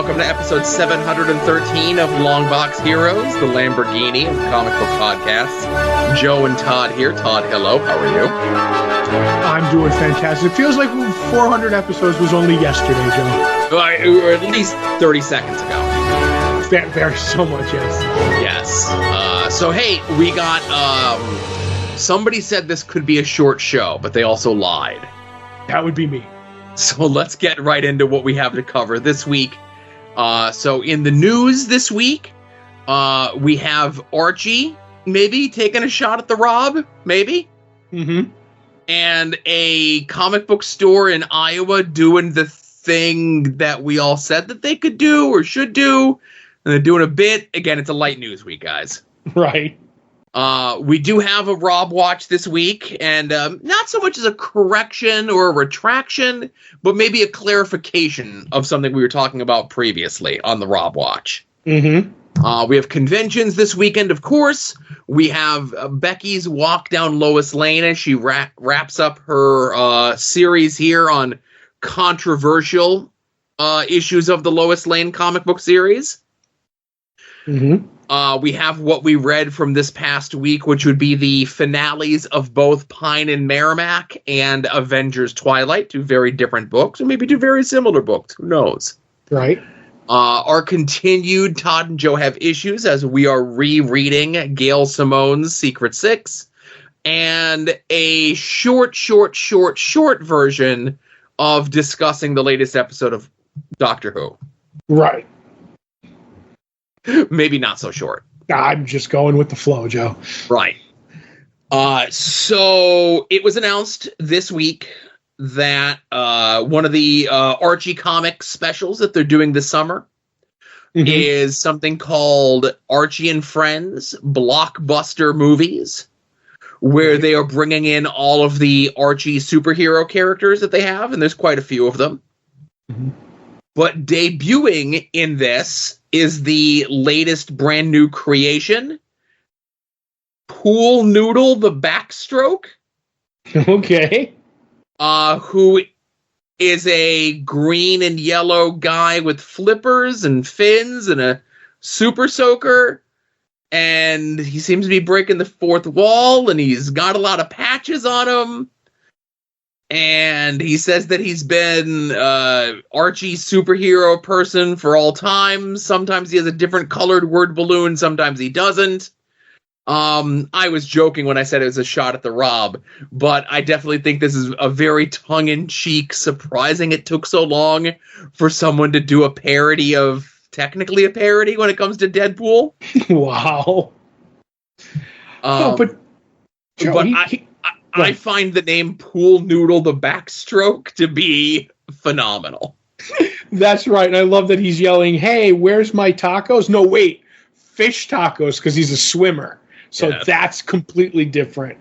welcome to episode 713 of Longbox Heroes, the Lamborghini of comic book podcasts. Joe and Todd here. Todd, hello. How are you? I'm doing fantastic. It feels like 400 episodes was only yesterday, Joe. Or at least 30 seconds ago. Very so much, yes. Yes. So, hey, we got... somebody said this could be a short show, but they also lied. That would be me. So let's get right into what we have to cover this week. So in the news this week, we have Archie maybe taking a shot at the Rob, maybe. Mm-hmm. And a comic book store in Iowa doing the thing that we all said that they could do or should do. And they're doing a bit. Again, it's a light news week, guys. Right. We do have a Rob watch this week, and not so much as a correction or a retraction, but maybe a clarification of something we were talking about previously on the Rob watch. Mm-hmm. We have conventions this weekend, of course. We have Beckie's walk down Lois Lane as she wraps up her series here on controversial issues of the Lois Lane comic book series. Mm-hmm. We have what we read from this past week, which would be the finales of both Pine and Merrimack and Avengers Twilight, two very different books, or maybe two very similar books. Who knows? Right. Our continued Todd and Joe Have Issues as we are rereading Gail Simone's Secret Six, and a short version of discussing the latest episode of Doctor Who. Right. Maybe not so short. I'm just going with the flow, Joe. Right. So it was announced this week that one of the Archie Comics specials that they're doing this summer is something called Archie and Friends Blockbuster Movies, where they are bringing in all of the Archie superhero characters that they have, and there's quite a few of them. Mm-hmm. But debuting in this is the latest brand new creation, Pool Noodle the Backstroke. Okay. Who is a green and yellow guy with flippers and fins and a super soaker. And he seems to be breaking the fourth wall, and he's got a lot of patches on him. And he says that he's been Archie's superhero person for all time. Sometimes he has a different colored word balloon. Sometimes he doesn't. I was joking when I said it was a shot at the Rob, but I definitely think this is a very tongue-in-cheek, surprising it took so long for someone to do a parody of, technically a parody when it comes to Deadpool. Wow. But Joe, but I find the name Pool Noodle the Backstroke to be phenomenal. That's right. And I love that he's yelling, "Hey, where's my tacos?" No, wait, fish tacos, because he's a swimmer. So that's completely different.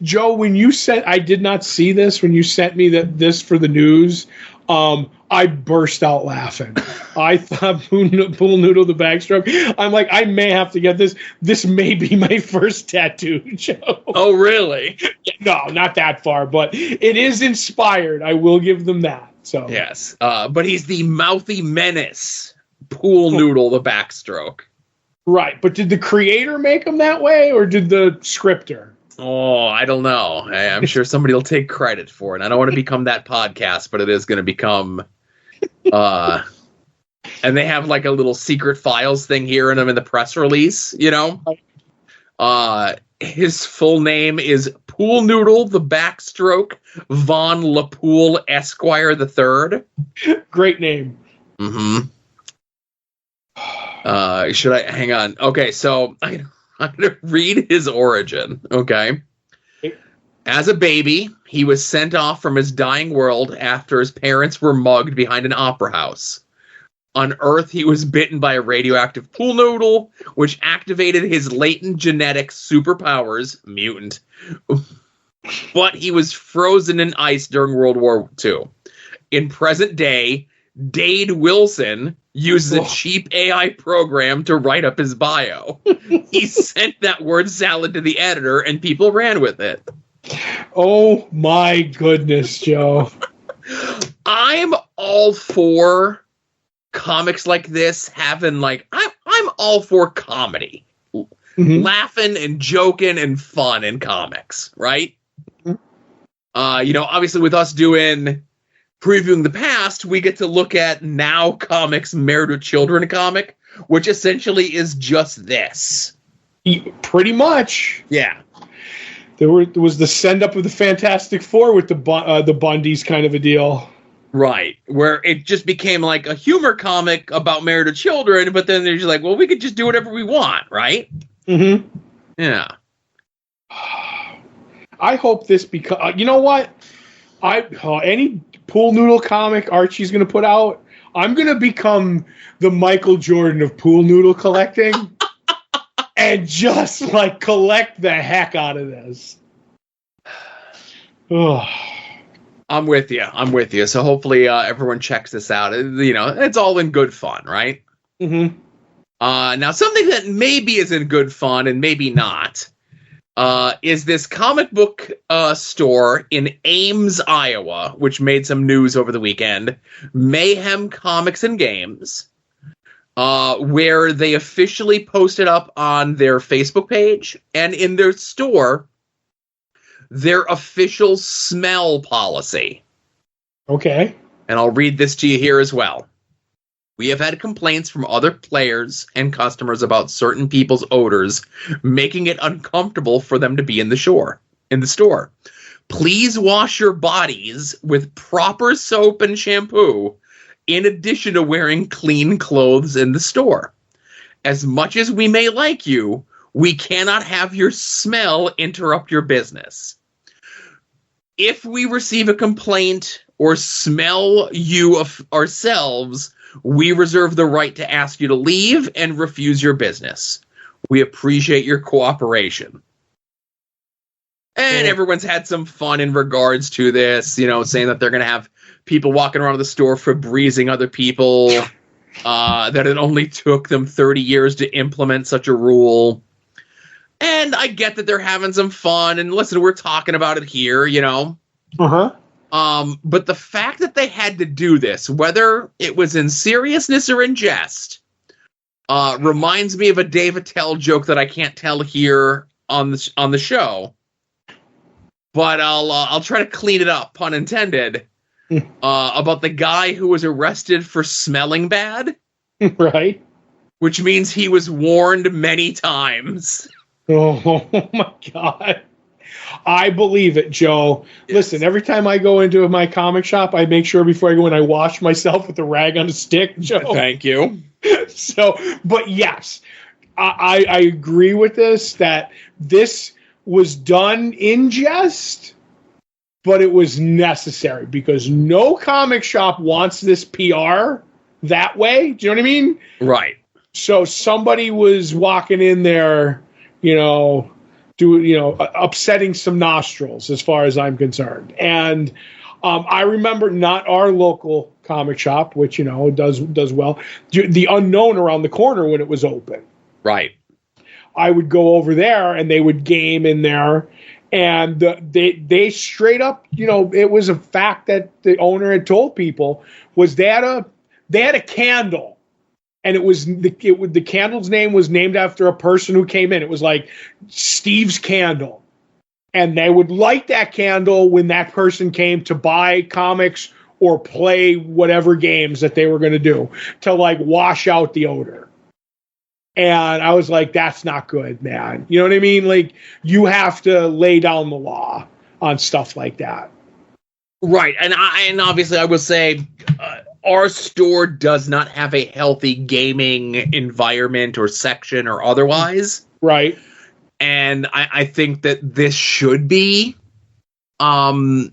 Joe, when you said, I did not see this, when you sent me this for the news, I burst out laughing. I thought Pool Noodle the Backstroke. I'm like, I may have to get this. This may be my first tattoo, Joe. Oh, really? No, not that far, but it is inspired. I will give them that. So yes, but he's the mouthy menace, Pool Noodle the Backstroke. Right, but did the creator make him that way, or did the scripter? Oh, I don't know. I'm sure somebody will take credit for it. I don't want to become that podcast, but it is going to become... and they have like a little secret files thing here in them in the press release, you know? His full name is Pool Noodle the Backstroke Von LaPoule Esquire III. Great name. Mm-hmm. Should I... Hang on. Okay, so... I'm going to read his origin, okay? As a baby, he was sent off from his dying world after his parents were mugged behind an opera house. On Earth, he was bitten by a radioactive pool noodle, which activated his latent genetic superpowers, mutant. But he was frozen in ice during World War II. In present day, Dade Wilson uses a cheap AI program to write up his bio. He sent that word salad to the editor, and people ran with it. Oh, my goodness, Joe. I'm all for comics like this having, like, I'm all for comedy. Laughing and joking and fun in comics, right? Obviously with us previewing the past, we get to look at Now Comics Married with Children comic, which essentially is just this. Pretty much. Yeah. There was the send up of the Fantastic Four with the Bundys kind of a deal. Right. Where it just became like a humor comic about married with children, but then they're just like, well, we could just do whatever we want, right? Mm-hmm. Yeah. I hope this becomes... you know what? Any pool noodle comic Archie's going to put out, I'm going to become the Michael Jordan of pool noodle collecting and just, like, collect the heck out of this. I'm with you. So hopefully everyone checks this out. It's all in good fun, right? Mm-hmm. Now, something that maybe is in good fun and maybe not is this comic book store in Ames, Iowa, which made some news over the weekend, Mayhem Comics and Games, where they officially posted up on their Facebook page and in their store their official smell policy. Okay. And I'll read this to you here as well. We have had complaints from other players and customers about certain people's odors, making it uncomfortable for them to be in the store. Please wash your bodies with proper soap and shampoo, in addition to wearing clean clothes in the store. As much as we may like you, we cannot have your smell interrupt your business. If we receive a complaint or smell you ourselves, we reserve the right to ask you to leave and refuse your business. We appreciate your cooperation. And everyone's had some fun in regards to this, saying that they're going to have people walking around the store Febrezing other people, that it only took them 30 years to implement such a rule. And I get that they're having some fun, and listen, we're talking about it here, Uh-huh. But the fact that they had to do this, whether it was in seriousness or in jest, reminds me of a Dave Attell joke that I can't tell here on the show. But I'll try to clean it up, pun intended, about the guy who was arrested for smelling bad. Right. Which means he was warned many times. Oh my God. I believe it, Joe. Yes. Listen, every time I go into my comic shop, I make sure before I go in, I wash myself with a rag on a stick, Joe. Thank you. But yes, I agree with this, that this was done in jest, but it was necessary because no comic shop wants this PR that way. Do you know what I mean? Right. So somebody was walking in there, upsetting some nostrils as far as I'm concerned. And I remember not our local comic shop, which, does well, the Unknown around the corner when it was open. Right. I would go over there and they would game in there, and they straight up, it was a fact that the owner had told people was they had a candle, and it was the candle's name was named after a person who came in. It was like Steve's Candle, and they would light that candle when that person came to buy comics or play whatever games that they were going to do to, like, wash out the odor. And I was like, that's not good, man. You know what I mean? Like, you have to lay down the law on stuff like that. Right. And obviously I will say our store does not have a healthy gaming environment or section or otherwise. Right. And I think that this should be the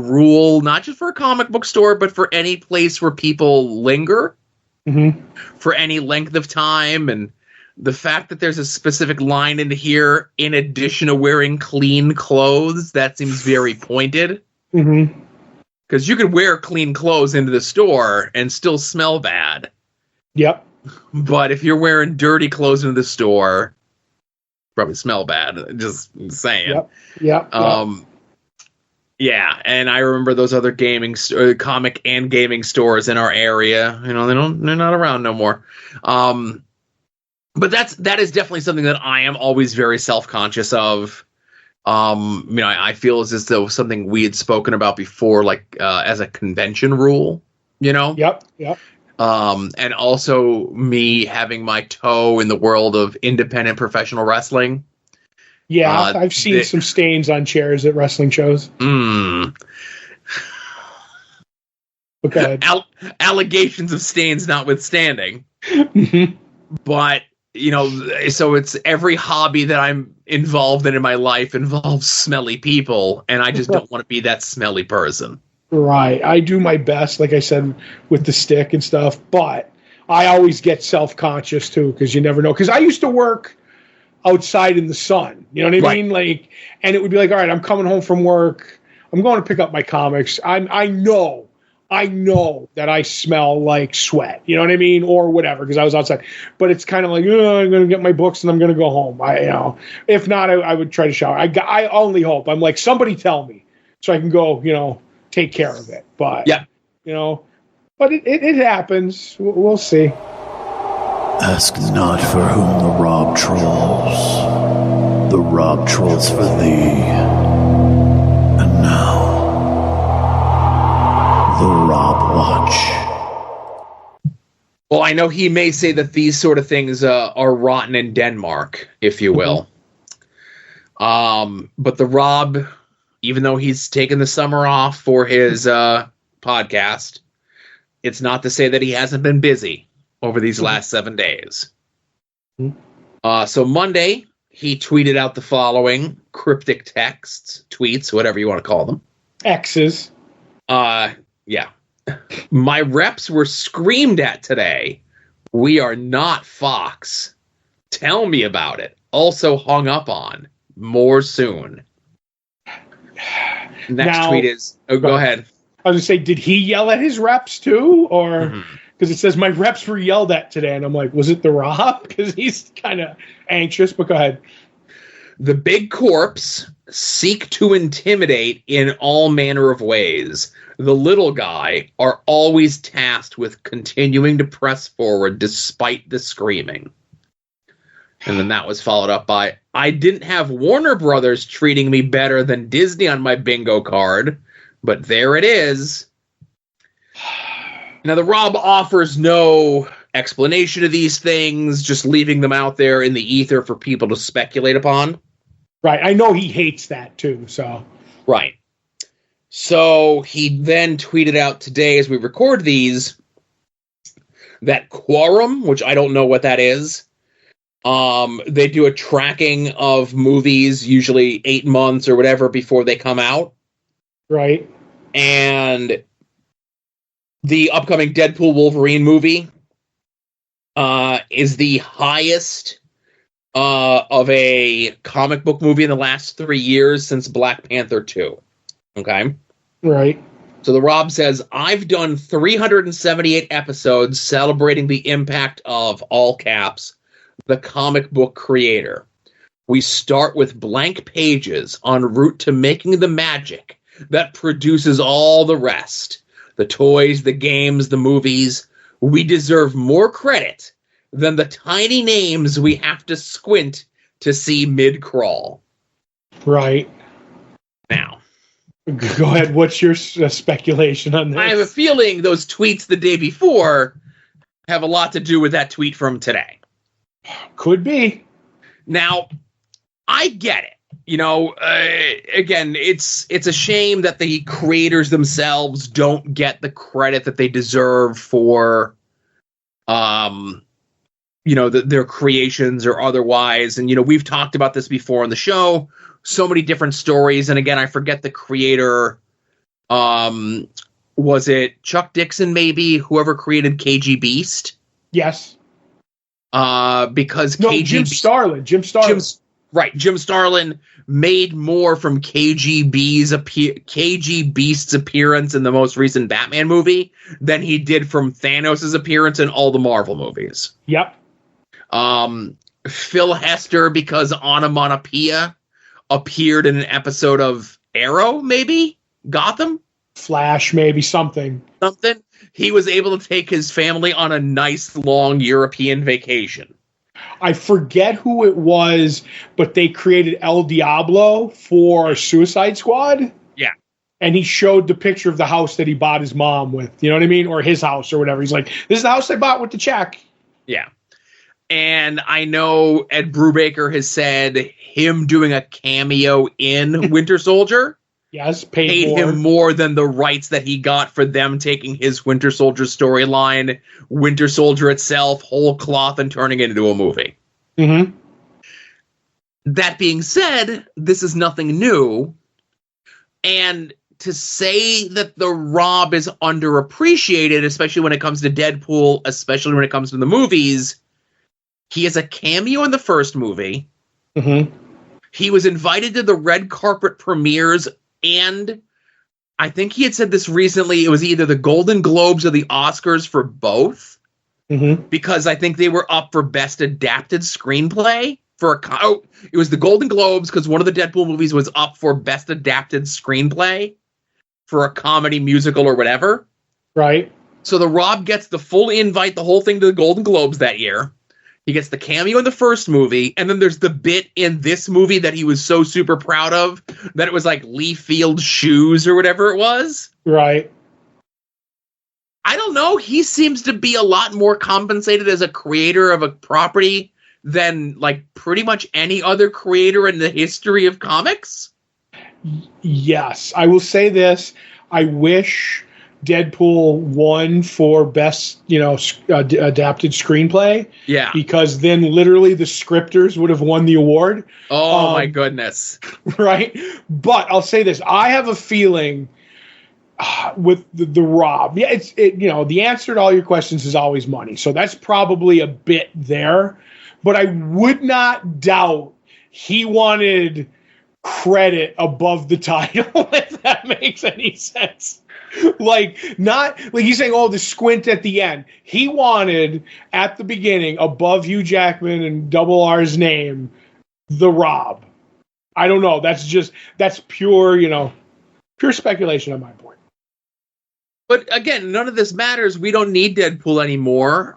rule, not just for a comic book store, but for any place where people linger. Mm-hmm. For any length of time. And the fact that there's a specific line in here, in addition to wearing clean clothes, that seems very pointed. Mm-hmm. Because you could wear clean clothes into the store and still smell bad. Yep. But if you're wearing dirty clothes into the store, probably smell bad. Just saying. Yep. Yeah, and I remember those other comic and gaming stores in our area. They're not around no more. But that is definitely something that I am always very self-conscious of. I feel as though something we had spoken about before, like as a convention rule. Yep. And also me having my toe in the world of independent professional wrestling. Yeah, I've seen some stains on chairs at wrestling shows. Okay. Allegations of stains notwithstanding. But, so it's every hobby that I'm involved in my life involves smelly people, and I just don't want to be that smelly person. Right. I do my best, like I said, with the stick and stuff, but I always get self-conscious too, because you never know. Because I used to work outside in the sun, you know what I mean? Like, and it would be like, all right, I'm coming home from work, I'm going to pick up my comics. I know that I smell like sweat, you know what I mean, or whatever, because I was outside. But it's kind of like, I'm going to get my books and I'm going to go home. If not, I would try to shower. I only hope. I'm like, somebody tell me so I can go, take care of it. But yeah, but it happens. We'll see. Ask not for whom the Rob trolls. The Rob trolls for thee. And now, the Rob Watch. Well, I know he may say that these sort of things are rotten in Denmark, if you will. But the Rob, even though he's taken the summer off for his podcast, it's not to say that he hasn't been busy over these last 7 days. So Monday, he tweeted out the following cryptic tweets, whatever you want to call them. X's. Yeah. My reps were screamed at today. We are not Fox. Tell me about it. Also hung up on. More soon. Next tweet is... Oh, go ahead. I was going to say, did he yell at his reps too? Or... Because it says my reps were yelled at today, and I'm like, was it the Rob? Because he's kind of anxious, but go ahead. The big corps seek to intimidate in all manner of ways. The little guy are always tasked with continuing to press forward despite the screaming. And then that was followed up by, I didn't have Warner Brothers treating me better than Disney on my bingo card, but there it is. Now, the Rob offers no explanation of these things, just leaving them out there in the ether for people to speculate upon. Right. I know he hates that, too, so. Right. So he then tweeted out today, as we record these, that Quorum, which I don't know what that is. They do a tracking of movies, usually 8 months or whatever, before they come out. Right. And... the upcoming Deadpool Wolverine movie is the highest of a comic book movie in the last 3 years since Black Panther 2. Okay? Right. So the Rob says, I've done 378 episodes celebrating the impact of, all caps, the comic book creator. We start with blank pages en route to making the magic that produces all the rest. The toys, the games, the movies. We deserve more credit than the tiny names we have to squint to see mid-crawl. Right. Now. Go ahead. What's your speculation on this? I have a feeling those tweets the day before have a lot to do with that tweet from today. Could be. Now, I get it. Again, it's a shame that the creators themselves don't get the credit that they deserve for, their creations or otherwise. And, we've talked about this before on the show, so many different stories. And again, I forget the creator. Was it Chuck Dixon, maybe, whoever created KG Beast? Yes. Because Jim Starlin. Jim Starlin made more from KG Beast's appearance in the most recent Batman movie than he did from Thanos' appearance in all the Marvel movies. Yep. Phil Hester, because Onomatopoeia appeared in an episode of Arrow, maybe? Gotham? Flash, maybe something. He was able to take his family on a nice long European vacation. I forget who it was, but they created El Diablo for Suicide Squad. Yeah. And he showed the picture of the house that he bought his mom with. You know what I mean? Or his house or whatever. He's like, this is the house I bought with the check. Yeah. And I know Ed Brubaker has said him doing a cameo in Winter Soldier Yes, paid him more than the rights that he got for them taking his Winter Soldier storyline, Winter Soldier itself, whole cloth, and turning it into a movie. Mm-hmm. That being said, this is nothing new. And to say that the Rob is underappreciated, especially when it comes to Deadpool, especially when it comes to the movies, he has a cameo in the first movie. Mm-hmm. He was invited to the red carpet premieres, and I think he had said this recently, it was either the Golden Globes or the Oscars for both, because I think they were up for Best Adapted Screenplay. It was the Golden Globes because one of the Deadpool movies was up for Best Adapted Screenplay for a comedy, musical, or whatever. Right. So the Rob gets the full invite, the whole thing to the Golden Globes that year. He gets the cameo in the first movie, and then there's the bit in this movie that he was so super proud of that it was like Lee Field's shoes or whatever it was. Right. I don't know. He seems to be a lot more compensated as a creator of a property than like pretty much any other creator in the history of comics. Yes. I will say this. I wish Deadpool won for best, adapted screenplay. Yeah. Because then literally the scripters would have won the award. Oh, my goodness. Right. But I'll say this. I have a feeling with the Rob. Yeah, the answer to all your questions is always money. So that's probably a bit there. But I would not doubt he wanted credit above the title, if that makes any sense. Like he's saying, the squint at the end. He wanted at the beginning, above Hugh Jackman and Double R's name, the Rob. I don't know. That's pure, pure speculation on my point. But again, none of this matters. We don't need Deadpool anymore.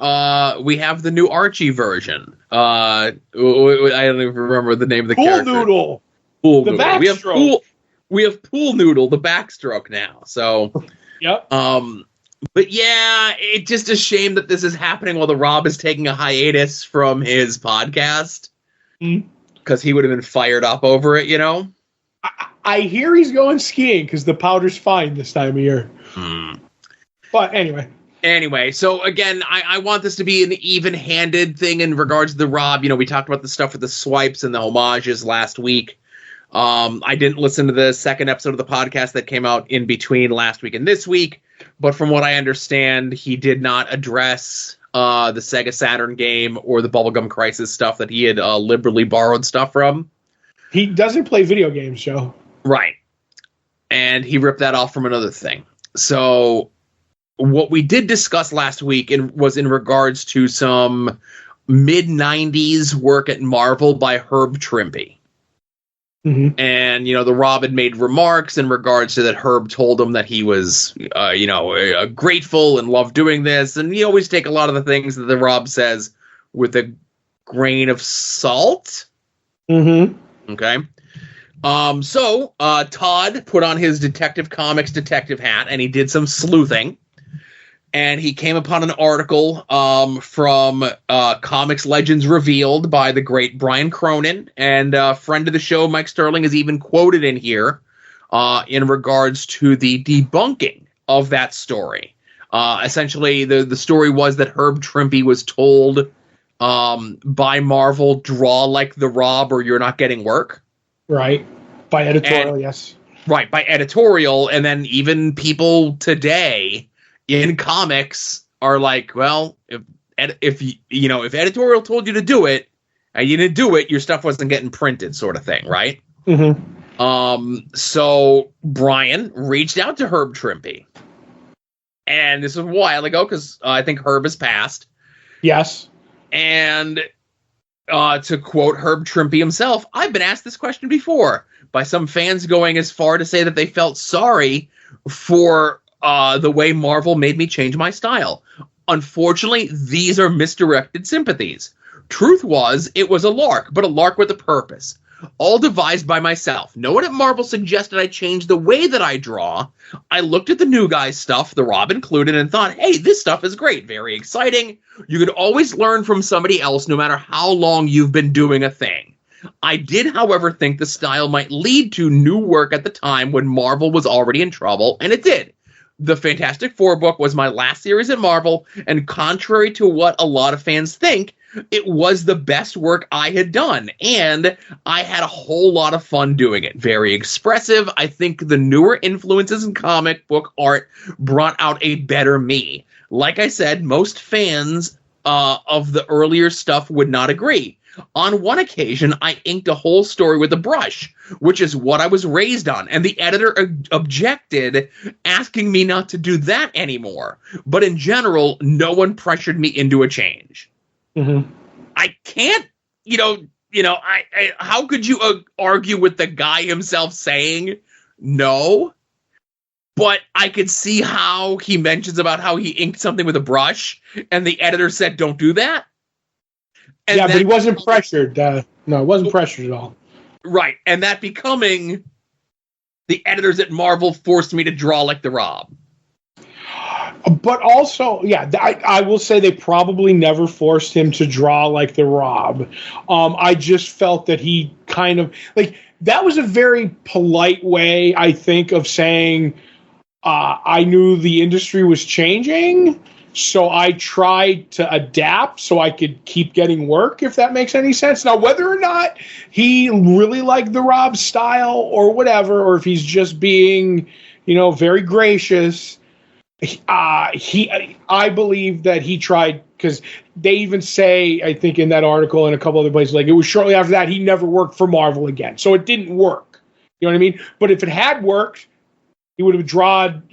We have the new Archie version. I don't even remember the name of the character. Noodle. Pool the Noodle. backstroke. We have Pool Noodle, the backstroke now. So, yep. But yeah, it's just a shame that this is happening while the Rob is taking a hiatus from his podcast because he would have been fired up over it, I hear he's going skiing because the powder's fine this time of year. But anyway, so again, I want this to be an even-handed thing in regards to the Rob. We talked about the stuff with the swipes and the homages last week. I didn't listen to the second episode of the podcast that came out in between last week and this week, but from what I understand, he did not address the Sega Saturn game or the Bubblegum Crisis stuff that he had liberally borrowed stuff from. He doesn't play video games, Joe. Right. And he ripped that off from another thing. So what we did discuss last week was in regards to some mid-90s work at Marvel by Herb Trimpe. Mm-hmm. And, the Rob had made remarks in regards to that Herb told him that he was, grateful and loved doing this. And you always take a lot of the things that the Rob says with a grain of salt. Mm-hmm. Okay. So Todd put on his Detective Comics detective hat and he did some sleuthing. And he came upon an article from Comics Legends Revealed by the great Brian Cronin. And a friend of the show, Mike Sterling, is even quoted in here in regards to the debunking of that story. Essentially, the story was that Herb Trimpe was told by Marvel, draw like the Rob or you're not getting work. Right. By editorial, yes. Right, by editorial. And then even people today in comics are like, well, if editorial told you to do it and you didn't do it, your stuff wasn't getting printed, sort of thing, right? Mm-hmm. So Brian reached out to Herb Trimpe, and this was a while ago because I think Herb has passed. Yes. And To quote Herb Trimpe himself, I've been asked this question before by some fans going as far to say that they felt sorry for the way Marvel made me change my style. Unfortunately, these are misdirected sympathies. Truth was, it was a lark, but a lark with a purpose. All devised by myself. No one at Marvel suggested I change the way that I draw. I looked at the new guys' stuff, the Rob included, and thought, hey, this stuff is great, very exciting. You could always learn from somebody else no matter how long you've been doing a thing. I did, however, think the style might lead to new work at the time when Marvel was already in trouble, and it did. The Fantastic Four book was my last series at Marvel, and contrary to what a lot of fans think, it was the best work I had done, and I had a whole lot of fun doing it. Very expressive. I think the newer influences in comic book art brought out a better me. Like I said, most fans of the earlier stuff would not agree. On one occasion, I inked a whole story with a brush, which is what I was raised on, and the editor objected, asking me not to do that anymore. But in general, no one pressured me into a change. Mm-hmm. I can't, how could you argue with the guy himself saying no? But I could see how he mentions about how he inked something with a brush, and the editor said, don't do that. And yeah, but he wasn't pressured. No, it wasn't pressured at all. Right, and that becoming the editors at Marvel forced me to draw like the Rob. But also, yeah, I will say they probably never forced him to draw like the Rob. I just felt that he kind of, like, that was a very polite way, I think, of saying, I knew the industry was changing, so I tried to adapt so I could keep getting work, if that makes any sense. Now, whether or not he really liked the Rob style or whatever, or if he's just being, very gracious, I believe that he tried, because they even say, I think in that article and a couple other places, like, it was shortly after that he never worked for Marvel again. So it didn't work. You know what I mean? But if it had worked, he would have drawn,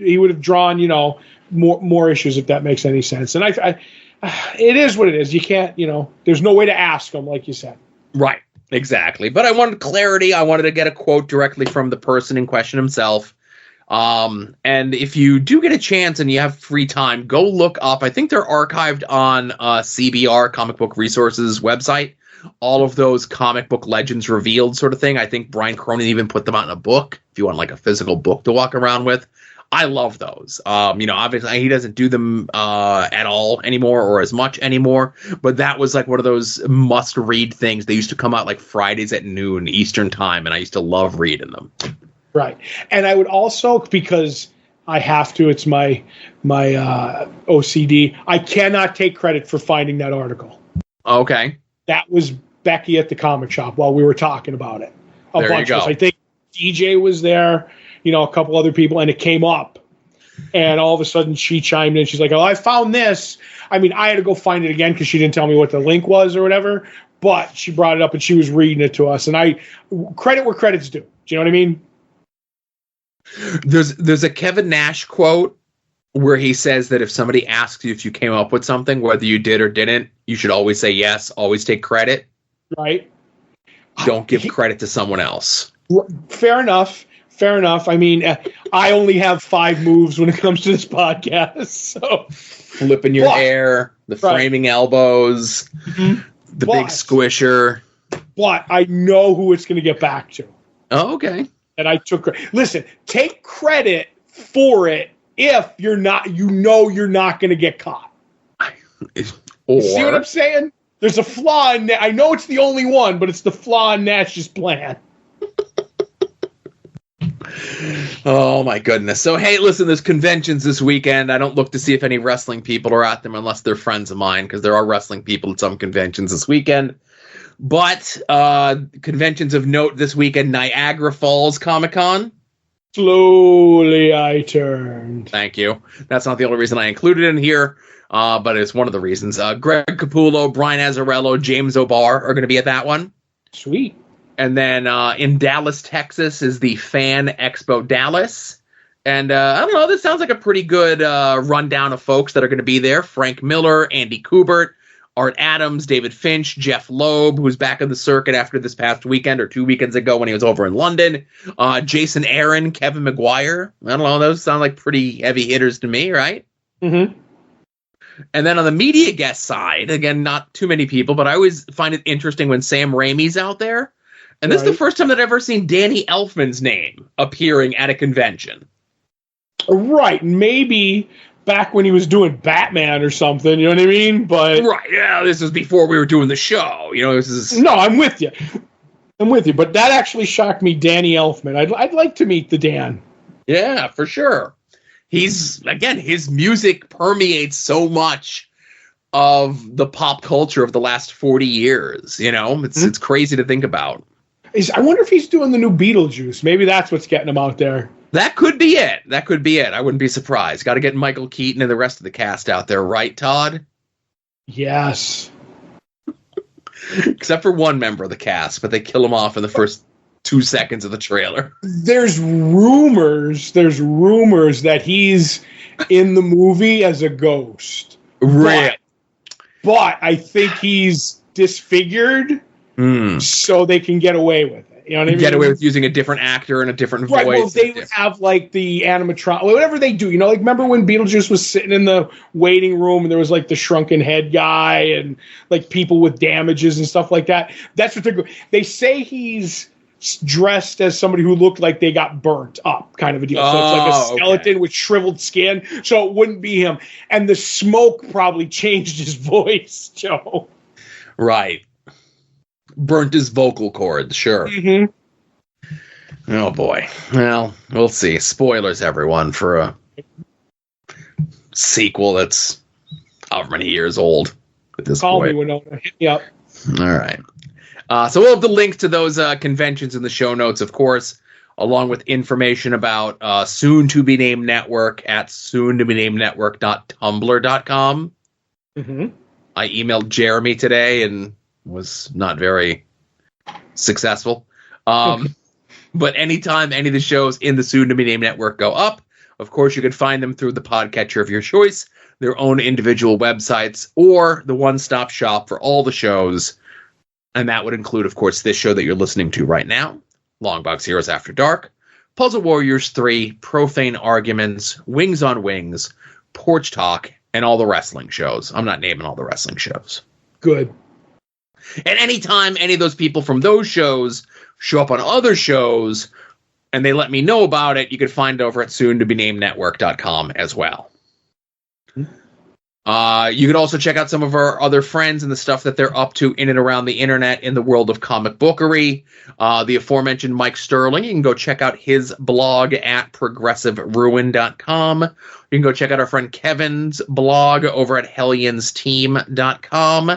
more issues, if that makes any sense. And I it is what it is. You can't, there's no way to ask him, like you said. Right, exactly. But I wanted clarity. I wanted to get a quote directly from the person in question himself. And if you do get a chance and you have free time, go look up. I think they're archived on CBR, Comic Book Resources website. All of those comic book legends revealed sort of thing. I think Brian Cronin even put them out in a book, if you want like a physical book to walk around with. I love those. Obviously he doesn't do them at all anymore or as much anymore, but that was like one of those must-read things. They used to come out like Fridays at noon Eastern time, and I used to love reading them. Right. And I would also, because I have to, it's my OCD, I cannot take credit for finding that article. Okay. That was Beckie at the comic shop while we were talking about it. There you go. Of us. I think DJ was there, a couple other people, and it came up. And all of a sudden she chimed in. She's like, oh, I found this. I mean, I had to go find it again because she didn't tell me what the link was or whatever. But she brought it up and she was reading it to us. And credit where credit's due. Do you know what I mean? There's a Kevin Nash quote where he says that if somebody asks you if you came up with something, whether you did or didn't, you should always say yes, always take credit. Right. Don't give credit to someone else. Fair enough. I mean, I only have 5 moves when it comes to this podcast. So flipping your hair, the framing elbows, the big squisher. But I know who it's going to get back to. Oh, okay. And I took – listen, take credit for it if you're not – you're not going to get caught. You see what I'm saying? There's a flaw in – I know it's the only one, but it's the flaw in Nash's plan. Oh, my goodness. So, hey, listen, there's conventions this weekend. I don't look to see if any wrestling people are at them unless they're friends of mine, because there are wrestling people at some conventions this weekend. But conventions of note this weekend, Niagara Falls Comic-Con. Slowly I turned. Thank you. That's not the only reason I included it in here, but it's one of the reasons. Greg Capullo, Brian Azzarello, James O'Barr are going to be at that one. Sweet. And then in Dallas, Texas is the Fan Expo Dallas. And I don't know, this sounds like a pretty good rundown of folks that are going to be there. Frank Miller, Andy Kubert, Art Adams, David Finch, Jeff Loeb, who's back on the circuit after this past weekend or 2 weekends ago when he was over in London. Jason Aaron, Kevin McGuire. I don't know. Those sound like pretty heavy hitters to me, right? Mm-hmm. And then on the media guest side, again, not too many people, but I always find it interesting when Sam Raimi's out there. And this is the first time that I've ever seen Danny Elfman's name appearing at a convention. Right. Maybe back when he was doing Batman or something, you know what I mean? But right, yeah, this was before we were doing the show. You know, this is... No, I'm with you. But that actually shocked me, Danny Elfman. I'd like to meet the Dan. Yeah, for sure. His music permeates so much of the pop culture of the last 40 years. You know, it's crazy to think about. I wonder if he's doing the new Beetlejuice. Maybe that's what's getting him out there. That could be it. I wouldn't be surprised. Got to get Michael Keaton and the rest of the cast out there, right, Todd? Yes. Except for one member of the cast, but they kill him off in the first 2 seconds of the trailer. There's rumors that he's in the movie as a ghost. Right. But I think he's disfigured so they can get away with it. You know what I mean? Get away with using a different actor and a different voice. Well, they would have like the animatronic, whatever they do. You know, like remember when Beetlejuice was sitting in the waiting room and there was like the shrunken head guy and like people with damages and stuff like that. That's what they say he's dressed as somebody who looked like they got burnt up, kind of a deal. So it's like a skeleton with shriveled skin. So it wouldn't be him. And the smoke probably changed his voice, Joe. Right. Burnt his vocal cords, sure. Mm-hmm. Oh, boy. Well, we'll see. Spoilers, everyone, for a sequel that's however many years old at this Call point. me, Winona. Hit me up. All right. So we'll have the link to those conventions in the show notes, of course, along with information about soon-to-be-named network at soon-to-be-named-network.tumblr.com. Mm-hmm. I emailed Jeremy today and was not very successful. But anytime any of the shows in the soon-to-be-named network go up, of course, you can find them through the podcatcher of your choice, their own individual websites, or the one-stop shop for all the shows. And that would include, of course, this show that you're listening to right now, Longbox Heroes After Dark, Puzzle Warriors 3, Profane Arguments, Wings on Wings, Porch Talk, and all the wrestling shows. I'm not naming all the wrestling shows. Good. And anytime any of those people from those shows show up on other shows and they let me know about it, you can find it over at soon-to-be-named-network.com as well. You could also check out some of our other friends and the stuff that they're up to in and around the internet in the world of comic bookery. The aforementioned Mike Sterling, you can go check out his blog at progressiveruin.com. You can go check out our friend Kevin's blog over at helliansteam.com.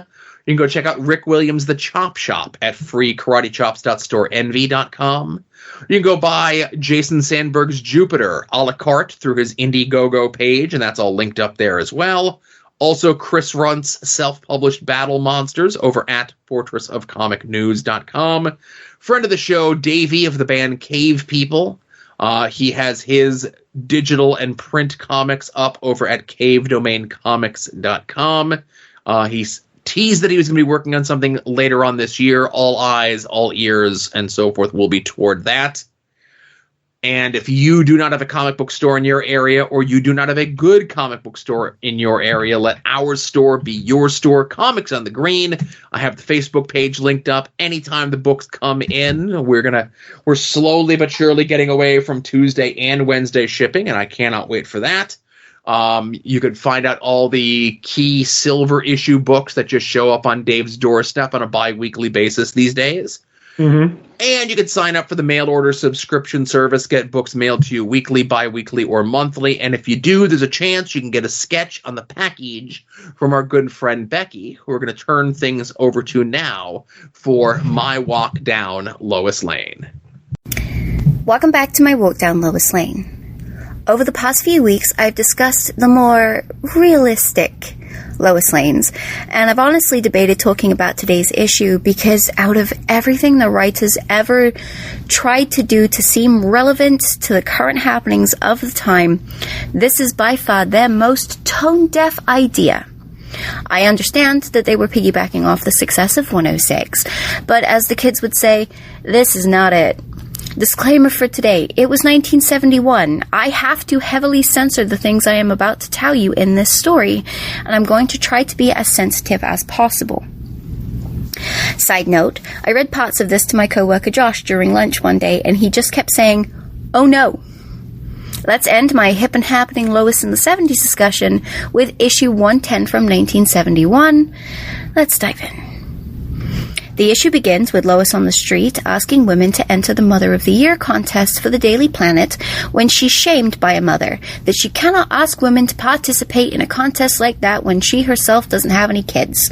You can go check out Rick Williams' The Chop Shop at freekaratechops.storeenvy.com. You can go buy Jason Sandberg's Jupiter a la carte through his Indiegogo page, and that's all linked up there as well. Also, Chris Runt's self-published Battle Monsters over at fortressofcomicnews.com. Friend of the show, Davey of the band Cave People. He has his digital and print comics up over at cavedomaincomics.com. He's teased that he was going to be working on something later on this year. All eyes, all ears, and so forth will be toward that. And if you do not have a comic book store in your area, or you do not have a good comic book store in your area, let our store be your store. Comics on the Green. I have the Facebook page linked up. Anytime the books come in, we're slowly but surely getting away from Tuesday and Wednesday shipping, and I cannot wait for that. You could find out all the key silver issue books that just show up on Dave's doorstep on a bi-weekly basis these days. Mm-hmm. And you can sign up for the mail order subscription service, get books mailed to you weekly, bi-weekly, or monthly. And if you do, there's a chance you can get a sketch on the package from our good friend Beckie, who we're going to turn things over to now for My Walk Down Lois Lane. Welcome back to My Walk Down Lois Lane. Over the past few weeks, I've discussed the more realistic Lois Lanes, and I've honestly debated talking about today's issue because out of everything the writers ever tried to do to seem relevant to the current happenings of the time, this is by far their most tone-deaf idea. I understand that they were piggybacking off the success of 106, but as the kids would say, this is not it. Disclaimer for today, it was 1971. I have to heavily censor the things I am about to tell you in this story, and I'm going to try to be as sensitive as possible. Side note, I read parts of this to my coworker Josh during lunch one day, and he just kept saying, "Oh no." Let's end my hip and happening Lois in the 70s discussion with issue 110 from 1971. Let's dive in. The issue begins with Lois on the street asking women to enter the Mother of the Year contest for the Daily Planet when she's shamed by a mother that she cannot ask women to participate in a contest like that when she herself doesn't have any kids.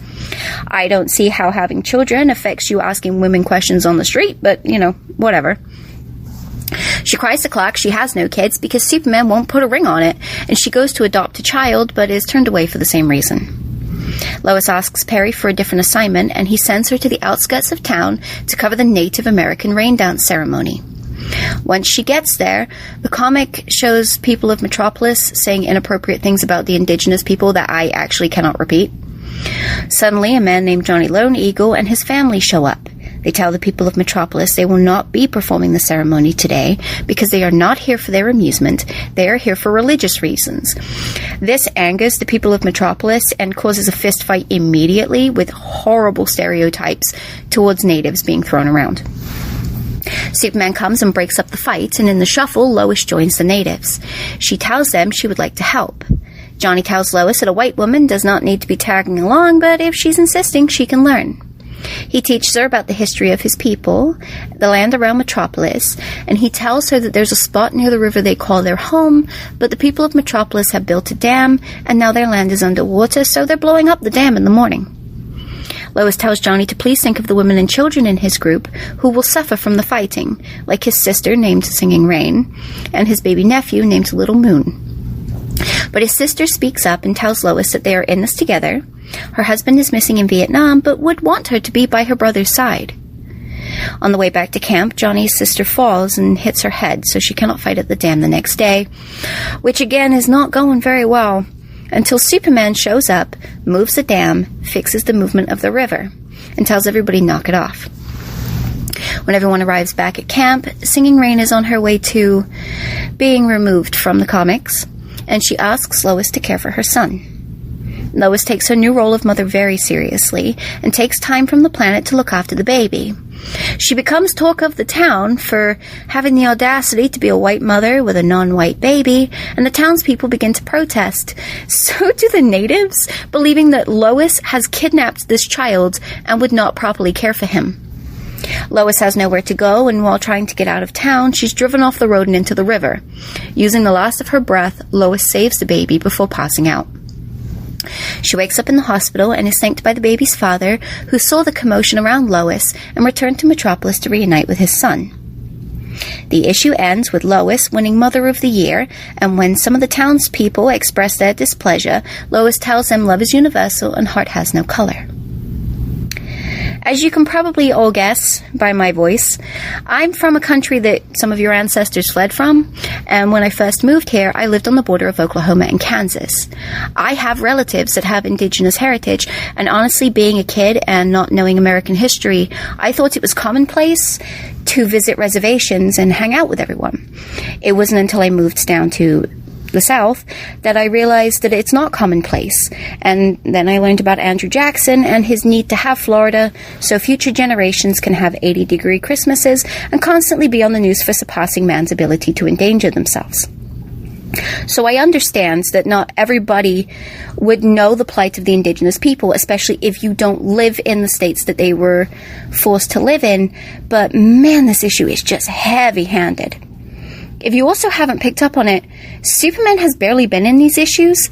I don't see how having children affects you asking women questions on the street, but, whatever. She cries to Clark she has no kids because Superman won't put a ring on it, and she goes to adopt a child but is turned away for the same reason. Lois asks Perry for a different assignment, and he sends her to the outskirts of town to cover the Native American rain dance ceremony. Once she gets there, the comic shows people of Metropolis saying inappropriate things about the indigenous people that I actually cannot repeat. Suddenly, a man named Johnny Lone Eagle and his family show up. They tell the people of Metropolis they will not be performing the ceremony today because they are not here for their amusement. They are here for religious reasons. This angers the people of Metropolis and causes a fist fight immediately, with horrible stereotypes towards natives being thrown around. Superman comes and breaks up the fight, and in the shuffle, Lois joins the natives. She tells them she would like to help. Johnny tells Lois that a white woman does not need to be tagging along, but if she's insisting, she can learn. He teaches her about the history of his people, the land around Metropolis, and he tells her that there's a spot near the river they call their home, but the people of Metropolis have built a dam, and now their land is underwater, so they're blowing up the dam in the morning. Lois tells Johnny to please think of the women and children in his group who will suffer from the fighting, like his sister named Singing Rain, and his baby nephew named Little Moon. But his sister speaks up and tells Lois that they are in this together. Her husband is missing in Vietnam, but would want her to be by her brother's side. On the way back to camp, Johnny's sister falls and hits her head, so she cannot fight at the dam the next day, which again is not going very well, until Superman shows up, moves the dam, fixes the movement of the river, and tells everybody knock it off. When everyone arrives back at camp, Singing Rain is on her way to being removed from the comics, and she asks Lois to care for her son. Lois takes her new role of mother very seriously and takes time from the planet to look after the baby. She becomes talk of the town for having the audacity to be a white mother with a non-white baby, and the townspeople begin to protest. So do the natives, believing that Lois has kidnapped this child and would not properly care for him. Lois has nowhere to go, and while trying to get out of town, she's driven off the road and into the river. Using the last of her breath, Lois saves the baby before passing out. She wakes up in the hospital and is thanked by the baby's father, who saw the commotion around Lois and returned to Metropolis to reunite with his son. The issue ends with Lois winning Mother of the Year, and when some of the townspeople express their displeasure, Lois tells them love is universal and heart has no color. As you can probably all guess by my voice, I'm from a country that some of your ancestors fled from, and when I first moved here, I lived on the border of Oklahoma and Kansas. I have relatives that have indigenous heritage, and honestly, being a kid and not knowing American history, I thought it was commonplace to visit reservations and hang out with everyone. It wasn't until I moved down to the South that I realized that it's not commonplace, and then I learned about Andrew Jackson and his need to have Florida so future generations can have 80-degree Christmases and constantly be on the news for surpassing man's ability to endanger themselves. So I understand that not everybody would know the plight of the indigenous people, especially if you don't live in the states that they were forced to live in, but man, this issue is just heavy-handed. If you also haven't picked up on it, Superman has barely been in these issues.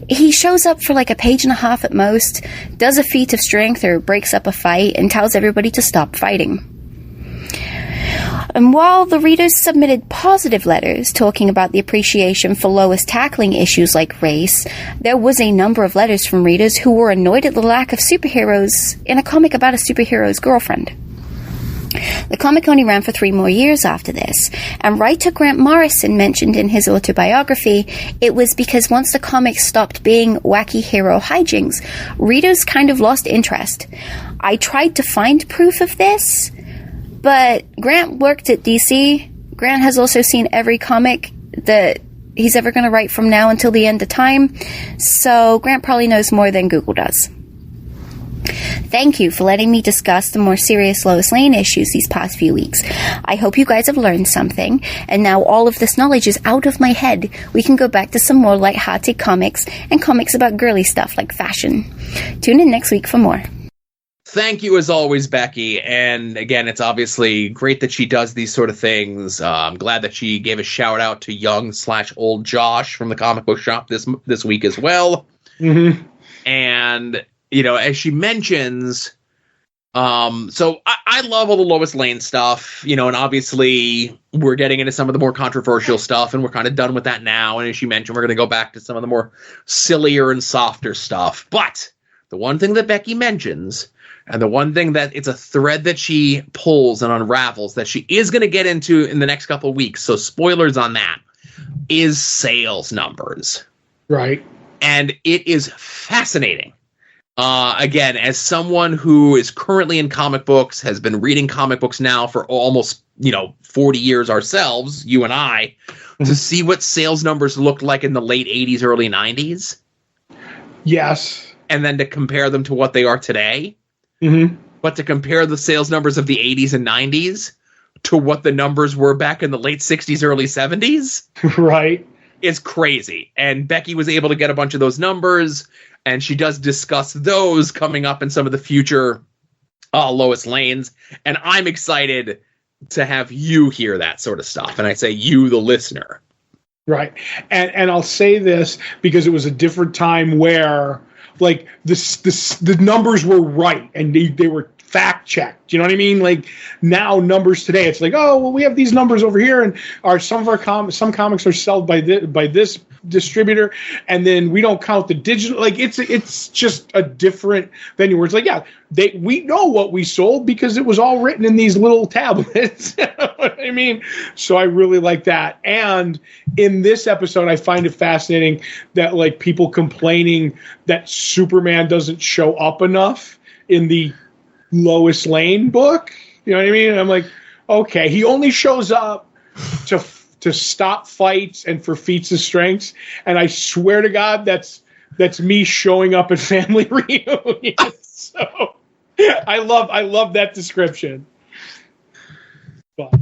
He shows up for like a page and a half at most, does a feat of strength or breaks up a fight, and tells everybody to stop fighting. And while the readers submitted positive letters talking about the appreciation for Lois tackling issues like race, there was a number of letters from readers who were annoyed at the lack of superheroes in a comic about a superhero's girlfriend. The comic only ran for 3 more years after this, and writer Grant Morrison mentioned in his autobiography it was because once the comic stopped being wacky hero hijinks, readers kind of lost interest. I tried to find proof of this, but Grant worked at DC. Grant has also seen every comic that he's ever going to write from now until the end of time, so Grant probably knows more than Google does. Thank you for letting me discuss the more serious Lois Lane issues these past few weeks. I hope you guys have learned something, and now all of this knowledge is out of my head. We can go back to some more light-hearted comics and comics about girly stuff like fashion. Tune in next week for more. Thank you as always, Becky. And again, it's obviously great that she does these sort of things. I'm glad that she gave a shout out to young/old Josh from the comic book shop this week as well. Mm-hmm. And as she mentions, so I love all the Lois Lane stuff, and obviously we're getting into some of the more controversial stuff, and we're kind of done with that now. And as she mentioned, we're going to go back to some of the more sillier and softer stuff. But the one thing that Becky mentions, and the one thing that it's a thread that she pulls and unravels that she is going to get into in the next couple of weeks, so spoilers on that, is sales numbers. Right. And it is fascinating. Again, as someone who is currently in comic books, has been reading comic books now for almost, 40 years ourselves, you and I, to see what sales numbers looked like in the late 80s, early 90s. Yes. And then to compare them to what they are today. Mm-hmm. But to compare the sales numbers of the 80s and 90s to what the numbers were back in the late 60s, early 70s. Right. Is crazy. And Becky was able to get a bunch of those numbers, and she does discuss those coming up in some of the future Lois Lanes. And I'm excited to have you hear that sort of stuff. And I say you, the listener. Right. And I'll say this because it was a different time where like the numbers were right and they were fact checked. You know what I mean? Like now numbers today, it's like, oh, well, we have these numbers over here, and some comics are sold by this distributor, and then we don't count the digital. Like it's just a different venue where it's like, yeah, we know what we sold because it was all written in these little tablets. You know what I mean? So I really like that. And in this episode, I find it fascinating that like people complaining that Superman doesn't show up enough in the Lois Lane book. You know what I mean? And I'm like, okay, he only shows up to stop fights and for feats of strength. And I swear to God, that's me showing up at family reunions. So I love that description. But.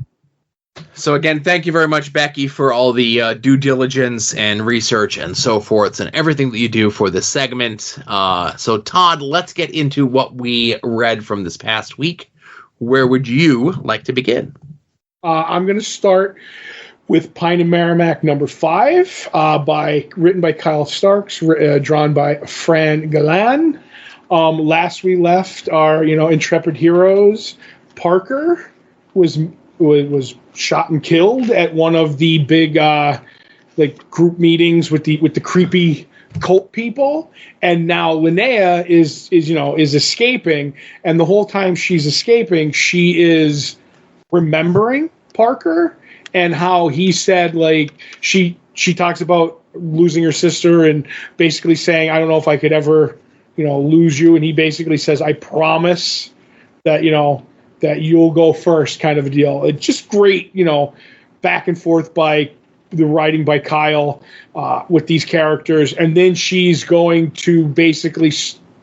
So again, thank you very much, Becky, for all the due diligence and research and so forth and everything that you do for this segment. So Todd, let's get into what we read from this past week. Where would you like to begin? I'm going to start with Pine and Merrimack number 5, written by Kyle Starks, drawn by Fran Galan. Last we left our, intrepid heroes. Parker was shot and killed at one of the big group meetings with the creepy cult people, and now Linnea is escaping, and the whole time she's escaping, she is remembering Parker and how he said like she talks about losing her sister and basically saying, I don't know if I could ever lose you, and he basically says, I promise that that you'll go first, kind of a deal. It's just great, back and forth by the writing by Kyle with these characters. And then she's going to basically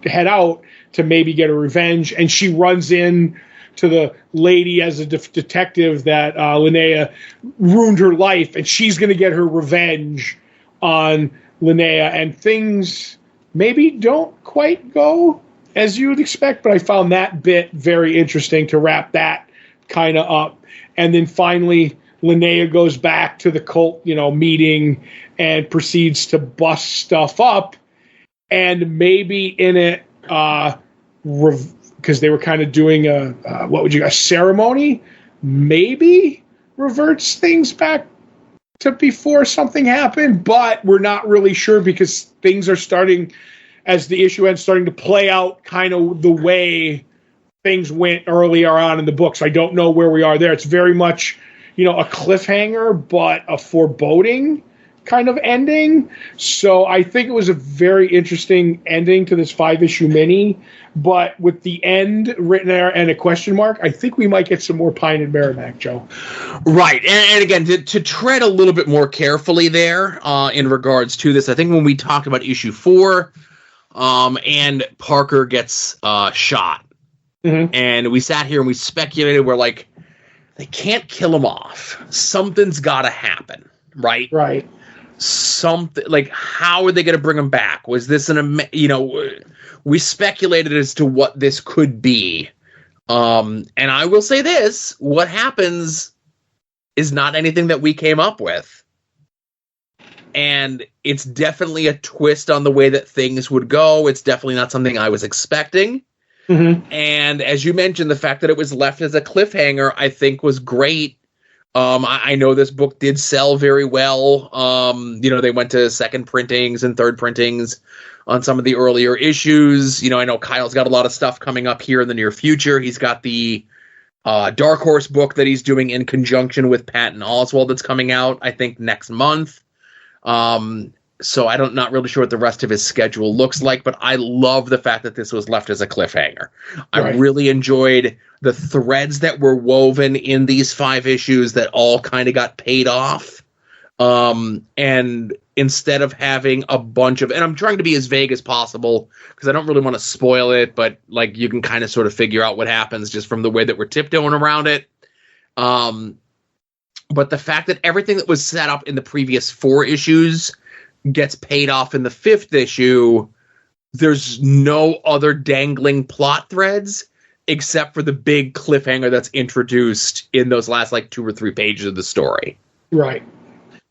head out to maybe get a revenge. And she runs in to the lady as a detective that Linnea ruined her life. And she's going to get her revenge on Linnea. And things maybe don't quite go as you would expect, but I found that bit very interesting to wrap that kind of up. And then finally, Linnea goes back to the cult, meeting and proceeds to bust stuff up. And maybe in it, because they were kind of doing a ceremony, maybe reverts things back to before something happened, but we're not really sure because things are starting, as the issue ends, starting to play out kind of the way things went earlier on in the books. I don't know where we are there. It's very much, a cliffhanger, but a foreboding kind of ending. So I think it was a very interesting ending to this 5-issue mini. But with the end written there and a question mark, I think we might get some more Pine and Merrimack, Joe. Right. And again, to tread a little bit more carefully there in regards to this, I think when we talked about issue 4 and Parker gets shot, and we sat here and we speculated, we're like, they can't kill him off. Something's got to happen, right? Right. Something like, how are they going to bring him back? Was this we speculated as to what this could be. And I will say this, what happens is not anything that we came up with. And it's definitely a twist on the way that things would go. It's definitely not something I was expecting. And as you mentioned, the fact that it was left as a cliffhanger, I think was great. I know this book did sell very well. They went to second printings and third printings on some of the earlier issues. I know Kyle's got a lot of stuff coming up here in the near future. He's got the Dark Horse book that he's doing in conjunction with Patton Oswalt that's coming out, I think, next month. So I'm not really sure what the rest of his schedule looks like, but I love the fact that this was left as a cliffhanger. I really enjoyed the threads that were woven in these 5 issues that all kind of got paid off. And instead of having a bunch of, and I'm trying to be as vague as possible because I don't really want to spoil it, but like you can kind of sort of figure out what happens just from the way that we're tiptoeing around it. But the fact that everything that was set up in the previous 4 issues gets paid off in the 5th issue, there's no other dangling plot threads except for the big cliffhanger that's introduced in those last 2 or 3 pages of the story. Right.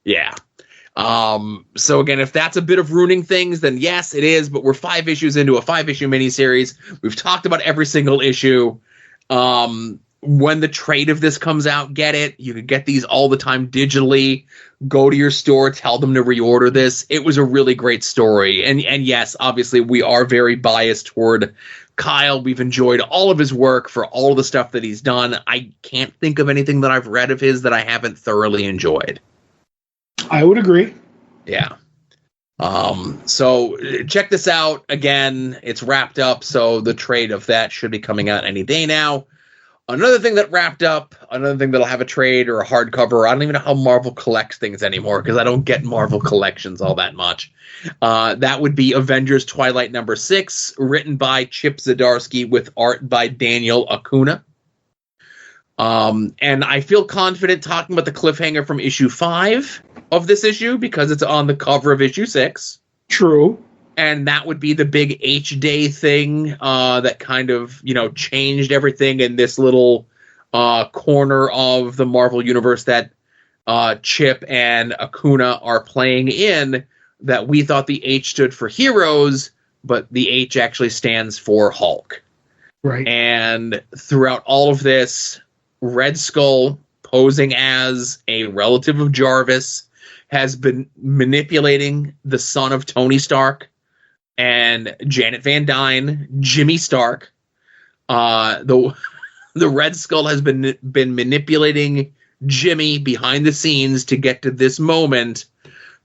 Yeah. So again, if that's a bit of ruining things, then yes, it is, but we're 5 issues into a 5-issue miniseries. We've talked about every single issue. When the trade of this comes out, get it. You can get these all the time digitally. Go to your store, tell them to reorder this. It was a really great story. And yes, obviously we are very biased toward Kyle. We've enjoyed all of his work for all of the stuff that he's done. I can't think of anything that I've read of his that I haven't thoroughly enjoyed. I would agree. Yeah. So check this out. Again, it's wrapped up, so the trade of that should be coming out any day now. Another thing that wrapped up, another thing that'll have a trade or a hardcover. I don't even know how Marvel collects things anymore because I don't get Marvel collections all that much. That would be Avengers Twilight #6, written by Chip Zdarsky with art by Daniel Acuna. And I feel confident talking about the cliffhanger from issue 5 of this issue because it's on the cover of issue 6. True. And that would be the big H-Day thing that kind of, changed everything in this little corner of the Marvel Universe that Chip and Acuna are playing in, that we thought the H stood for heroes, but the H actually stands for Hulk. Right. And throughout all of this, Red Skull, posing as a relative of Jarvis, has been manipulating the son of Tony Stark and Janet Van Dyne, Jimmy Stark. The Red Skull has been manipulating Jimmy behind the scenes to get to this moment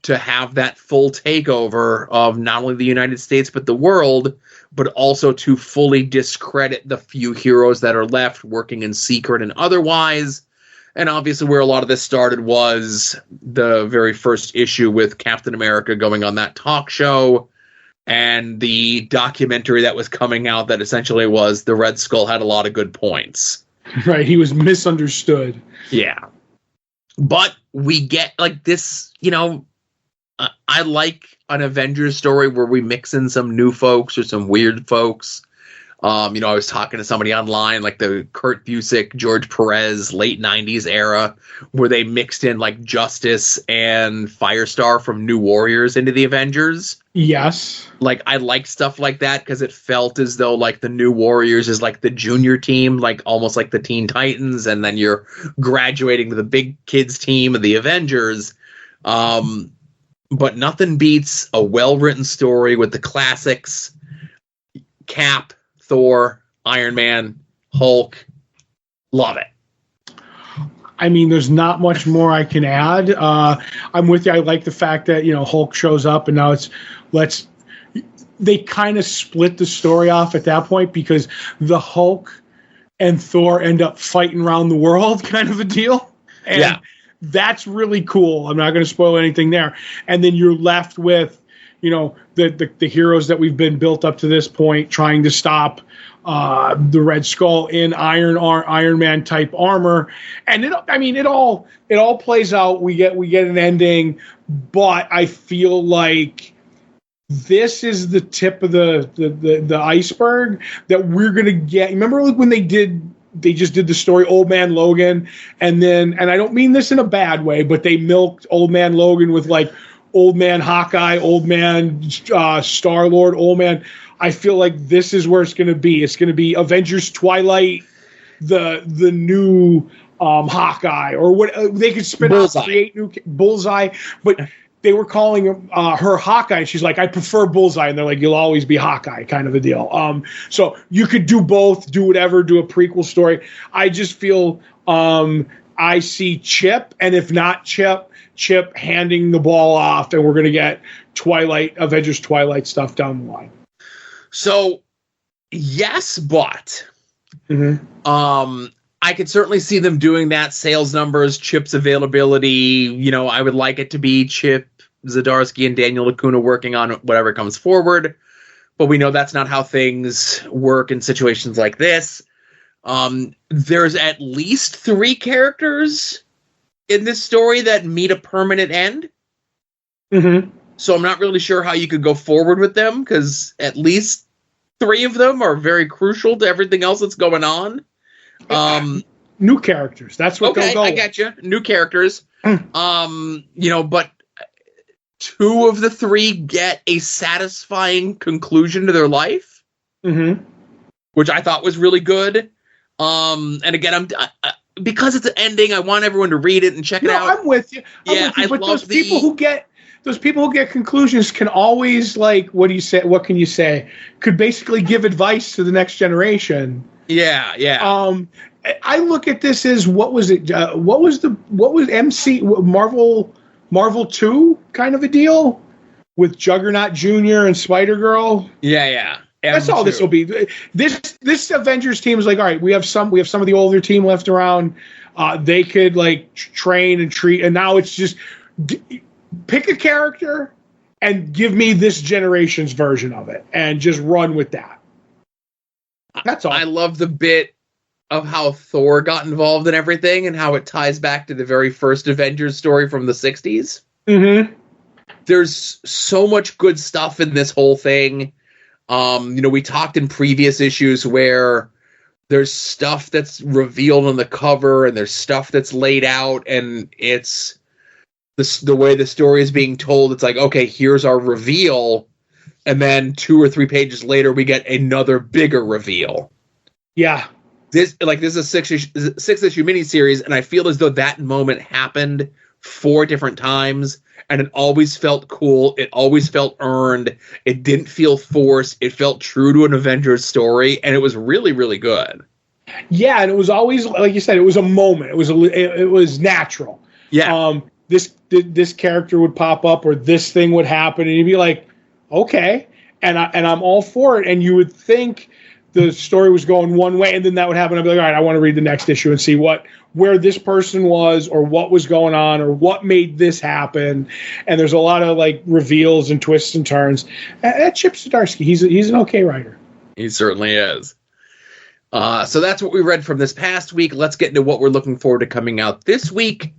to have that full takeover of not only the United States but the world, but also to fully discredit the few heroes that are left working in secret and otherwise. And obviously where a lot of this started was the very first issue with Captain America going on that talk show and the documentary that was coming out that essentially was the Red Skull had a lot of good points. Right, he was misunderstood. Yeah. But we get this, I like an Avengers story where we mix in some new folks or some weird folks. I was talking to somebody online, like the Kurt Busiek, George Perez, late 90s era, where they mixed in Justice and Firestar from New Warriors into the Avengers. Yes. I like stuff like that because it felt as though the New Warriors is the junior team, almost like the Teen Titans, and then you're graduating to the big kids team of the Avengers. But nothing beats a well-written story with the classics, Cap, Thor, Iron Man, Hulk. Love it. I mean, there's not much more I can add. I'm with you. I like the fact that, Hulk shows up and now they kind of split the story off at that point because the Hulk and Thor end up fighting around the world kind of a deal. And that's really cool. I'm not going to spoil anything there. And then you're left with, the heroes that we've been built up to this point trying to stop the Red Skull in Iron Man type armor, and it all plays out. We get an ending, but I feel like this is the tip of the iceberg that we're gonna get. Remember when they just did the story Old Man Logan, and I don't mean this in a bad way, but they milked Old Man Logan with like Old Man Hawkeye, Old Man Star-Lord, Old Man. I feel like this is where it's going to be. It's going to be Avengers Twilight, the new Hawkeye, or what they could spin off, create new Bullseye. But they were calling her Hawkeye, and she's like, I prefer Bullseye, and they're like, you'll always be Hawkeye, kind of a deal. So you could do both, do whatever, do a prequel story. I just feel I see Chip, and if not Chip handing the ball off, and we're going to get Avengers Twilight stuff down the line. So, yes, but I could certainly see them doing that. Sales numbers, Chip's availability. I would like it to be Chip Zdarsky and Daniel Lacuna working on whatever comes forward. But we know that's not how things work in situations like this. There's at least 3 characters in this story that meet a permanent end. So I'm not really sure how you could go forward with them, because at least 3 of them are very crucial to everything else that's going on. New characters. That's what they'll go I get you. New characters. But 2 of the 3 get a satisfying conclusion to their life, which I thought was really good. And again, because it's an ending, I want everyone to read it and check it out. I'm with you. But those people who get conclusions can always, like, what do you say? What can you say? Could basically give advice to the next generation. Yeah. I look at this as what was Marvel 2 kind of a deal with Juggernaut Jr. and Spider-Girl. Yeah. That's all this will be. This Avengers team is like, all right, we have some of the older team left around. They could like train and treat, and now it's just pick a character and give me this generation's version of it, and just run with that. That's all. I love the bit of how Thor got involved in everything and how it ties back to the very first Avengers story from the 60s. There's so much good stuff in this whole thing. We talked in previous issues where there's stuff that's revealed on the cover and there's stuff that's laid out, and it's the way the story is being told. It's like, okay, here's our reveal, and then 2 or 3 pages later we get another bigger reveal. Yeah. This is a 6-issue miniseries, and I feel as though that moment happened 4 different times, and it always felt cool. It always felt earned. It didn't feel forced. It felt true to an Avengers story, and it was really, really good. Yeah, and it was always, like you said, it was a moment. It was natural. Yeah. This character would pop up, or this thing would happen, and you'd be like, okay, and I'm all for it. And you would think the story was going one way, and then that would happen. I'd be like, all right, I want to read the next issue and see where this person was, or what was going on, or what made this happen. And there's a lot of like reveals and twists and turns. Chip Zdarsky, he's an okay writer. He certainly is. So that's what we read from this past week. Let's get into what we're looking forward to coming out this week.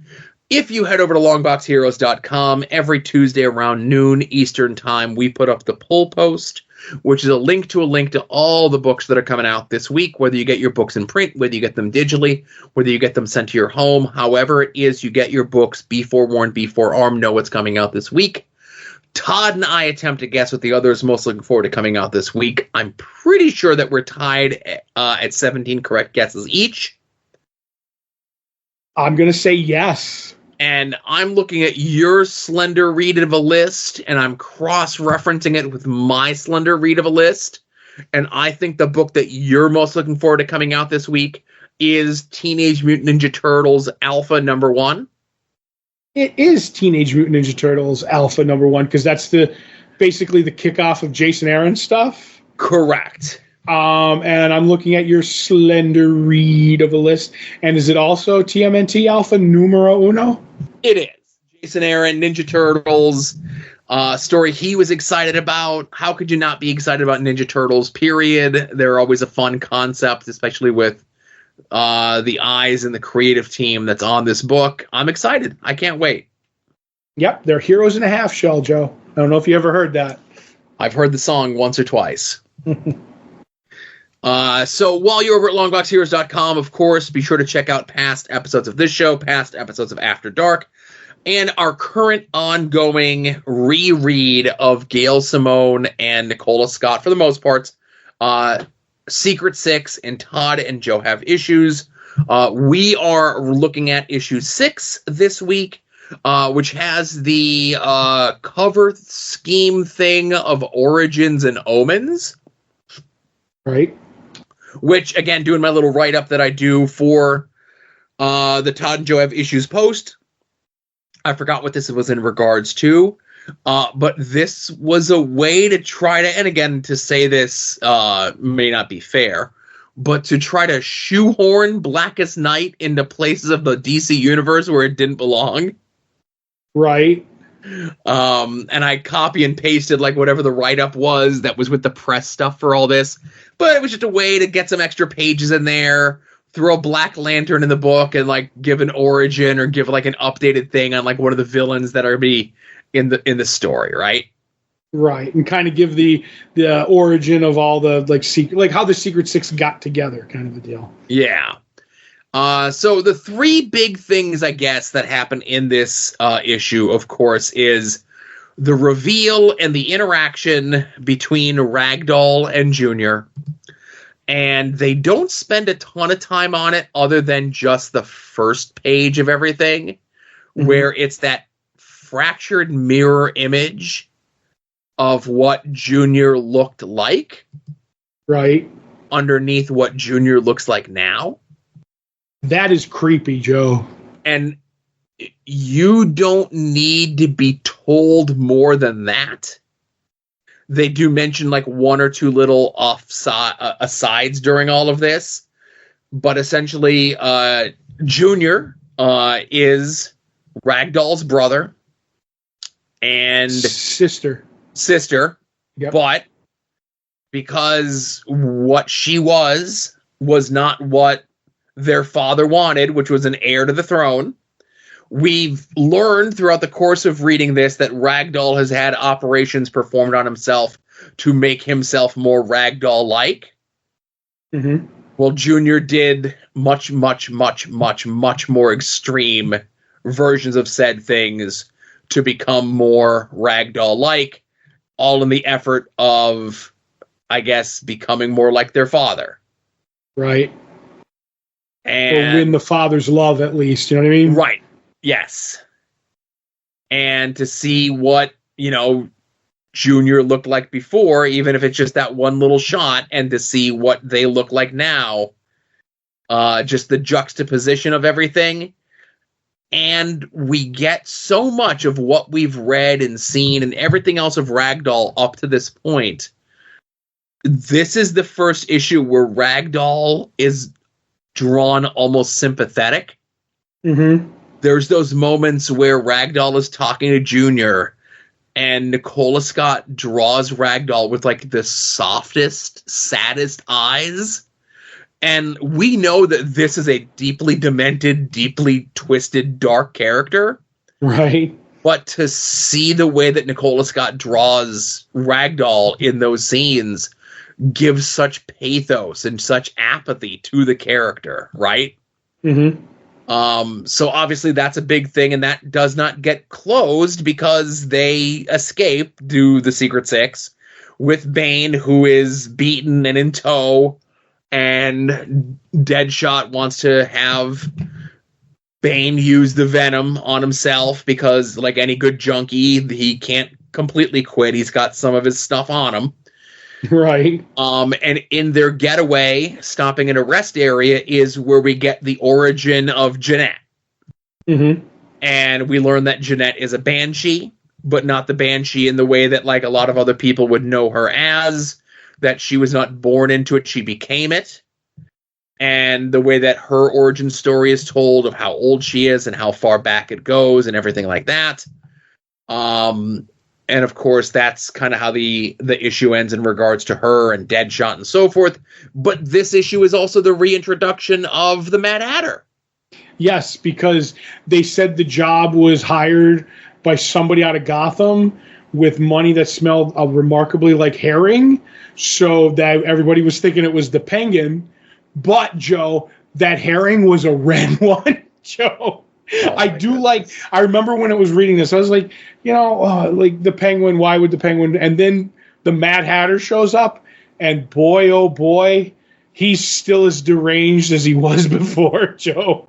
If you head over to longboxheroes.com, every Tuesday around noon Eastern time, we put up the pull post, which is a link to all the books that are coming out this week, whether you get your books in print, whether you get them digitally, whether you get them sent to your home, however it is you get your books, be forewarned, be forearmed, know what's coming out this week. Todd and I attempt to guess what the others most looking forward to coming out this week. I'm pretty sure that we're tied at 17 correct guesses each. I'm going to say yes. And I'm looking at your slender read of a list, and I'm cross-referencing it with my slender read of a list. And I think the book that you're most looking forward to coming out this week is Teenage Mutant Ninja Turtles Alpha #1. It is Teenage Mutant Ninja Turtles Alpha #1 because that's basically the kickoff of Jason Aaron's stuff. Correct. And I'm looking at your slender read of a list. And is it also TMNT Alpha #1? It is. Jason Aaron, Ninja Turtles, story he was excited about. How could you not be excited about Ninja Turtles, period? They're always a fun concept, especially with the eyes and the creative team that's on this book. I'm excited. I can't wait. Yep, they're heroes and a half shell, Joe. I don't know if you ever heard that. I've heard the song once or twice. So while you're over at longboxheroes.com, of course, be sure to check out past episodes of this show, past episodes of After Dark, and our current ongoing reread of Gail Simone and Nicola Scott, for the most part. Secret Six and Todd and Joe Have Issues. We are looking at issue 6 this week, which has the cover scheme thing of Origins and Omens. Right. Which, again, doing my little write-up that I do for the Todd and Joe Have Issues post. I forgot what this was in regards to. But this was a way to try to, and again, to say this may not be fair, but to try to shoehorn Blackest Night into places of the DC universe where it didn't belong. Right. And I copy and pasted like whatever the write-up was that was with the press stuff for all this. But it was just a way to get some extra pages in there, throw Black Lantern in the book, and like give an origin or give like an updated thing on like one of the villains that are in the story, right? Right, and kind of give the origin of all the like how the Secret Six got together, kind of a deal. Yeah. So the 3 big things, I guess, that happen in this issue, of course, is the reveal and the interaction between Ragdoll and Junior. And they don't spend a ton of time on it other than just the first page of everything, where it's that fractured mirror image of what Junior looked like. Right. Underneath what Junior looks like now. That is creepy, Joe. And you don't need to be told more than that. They do mention like 1 or 2 little asides during all of this. But essentially, Junior is Ragdoll's brother and sister. Yep. But because what she was not what their father wanted, which was an heir to the throne. We've learned throughout the course of reading this that Ragdoll has had operations performed on himself to make himself more Ragdoll-like. Mm-hmm. Well, Junior did much, much, much, much, much more extreme versions of said things to become more Ragdoll-like, all in the effort of, I guess, becoming more like their father. Right. And or win the father's love, at least. You know what I mean? Right. Yes. And to see what, Junior looked like before, even if it's just that one little shot, and to see what they look like now. Just the juxtaposition of everything. And we get so much of what we've read and seen and everything else of Ragdoll up to this point. This is the first issue where Ragdoll is drawn almost sympathetic. Mm-hmm. There's those moments where Ragdoll is talking to Junior and Nicola Scott draws Ragdoll with like the softest, saddest eyes. And we know that this is a deeply demented, deeply twisted, dark character. Right. But to see the way that Nicola Scott draws Ragdoll in those scenes gives such pathos and such apathy to the character, right? Mm-hmm. So obviously that's a big thing, and that does not get closed because they escape to the Secret Six with Bane, who is beaten and in tow, and Deadshot wants to have Bane use the venom on himself because, like any good junkie, he can't completely quit. He's got some of his stuff on him. Right. And in their getaway, stopping in a rest area, is where we get the origin of Jeanette. Mm-hmm. And we learn that Jeanette is a banshee, but not the banshee in the way that like a lot of other people would know her as, that she was not born into it, she became it. And the way that her origin story is told, of how old she is and how far back it goes and everything like that. And of course, that's kind of how the issue ends in regards to her and Deadshot and so forth. But this issue is also the reintroduction of the Mad Hatter. Yes, because they said the job was hired by somebody out of Gotham with money that smelled remarkably like herring. So that everybody was thinking it was the Penguin. But, Joe, that herring was a red one, Joe. Oh, I remember when I was reading this, I was like, like the Penguin, why would the Penguin? And then the Mad Hatter shows up, and boy, oh boy, he's still as deranged as he was before, Joe.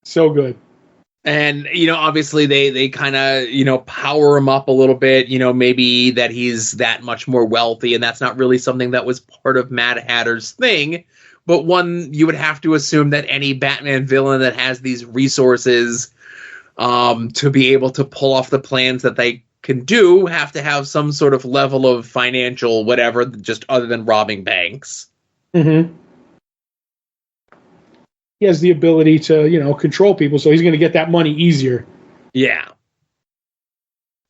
So good. And, obviously they kind of, power him up a little bit, maybe that he's that much more wealthy, and that's not really something that was part of Mad Hatter's thing. But one, you would have to assume that any Batman villain that has these resources to be able to pull off the plans that they can do have to have some sort of level of financial whatever, just other than robbing banks. Mm-hmm. He has the ability to, control people, so he's going to get that money easier. Yeah.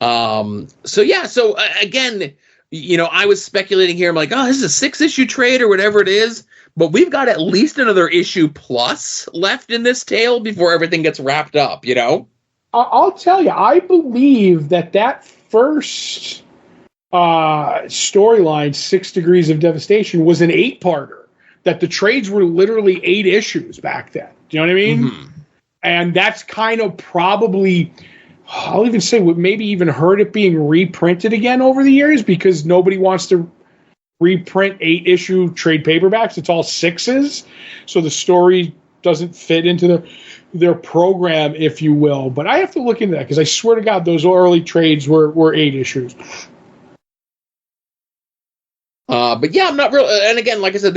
So again, I was speculating here. I'm like, oh, this is a 6-issue trade or whatever it is. But we've got at least another issue plus left in this tale before everything gets wrapped up, I'll tell you, I believe that first storyline, 6 Degrees of Devastation, was an 8-parter. That the trades were literally 8 issues back then. Do you know what I mean? Mm-hmm. And that's kind of probably, I'll even say, what maybe even heard it being reprinted again over the years, because nobody wants to reprint 8-issue trade paperbacks. It's all 6s, so the story doesn't fit into their program, if you will. But I have to look into that, because I swear to God, those early trades were 8 issues. But yeah, I'm not real. And again, like I said,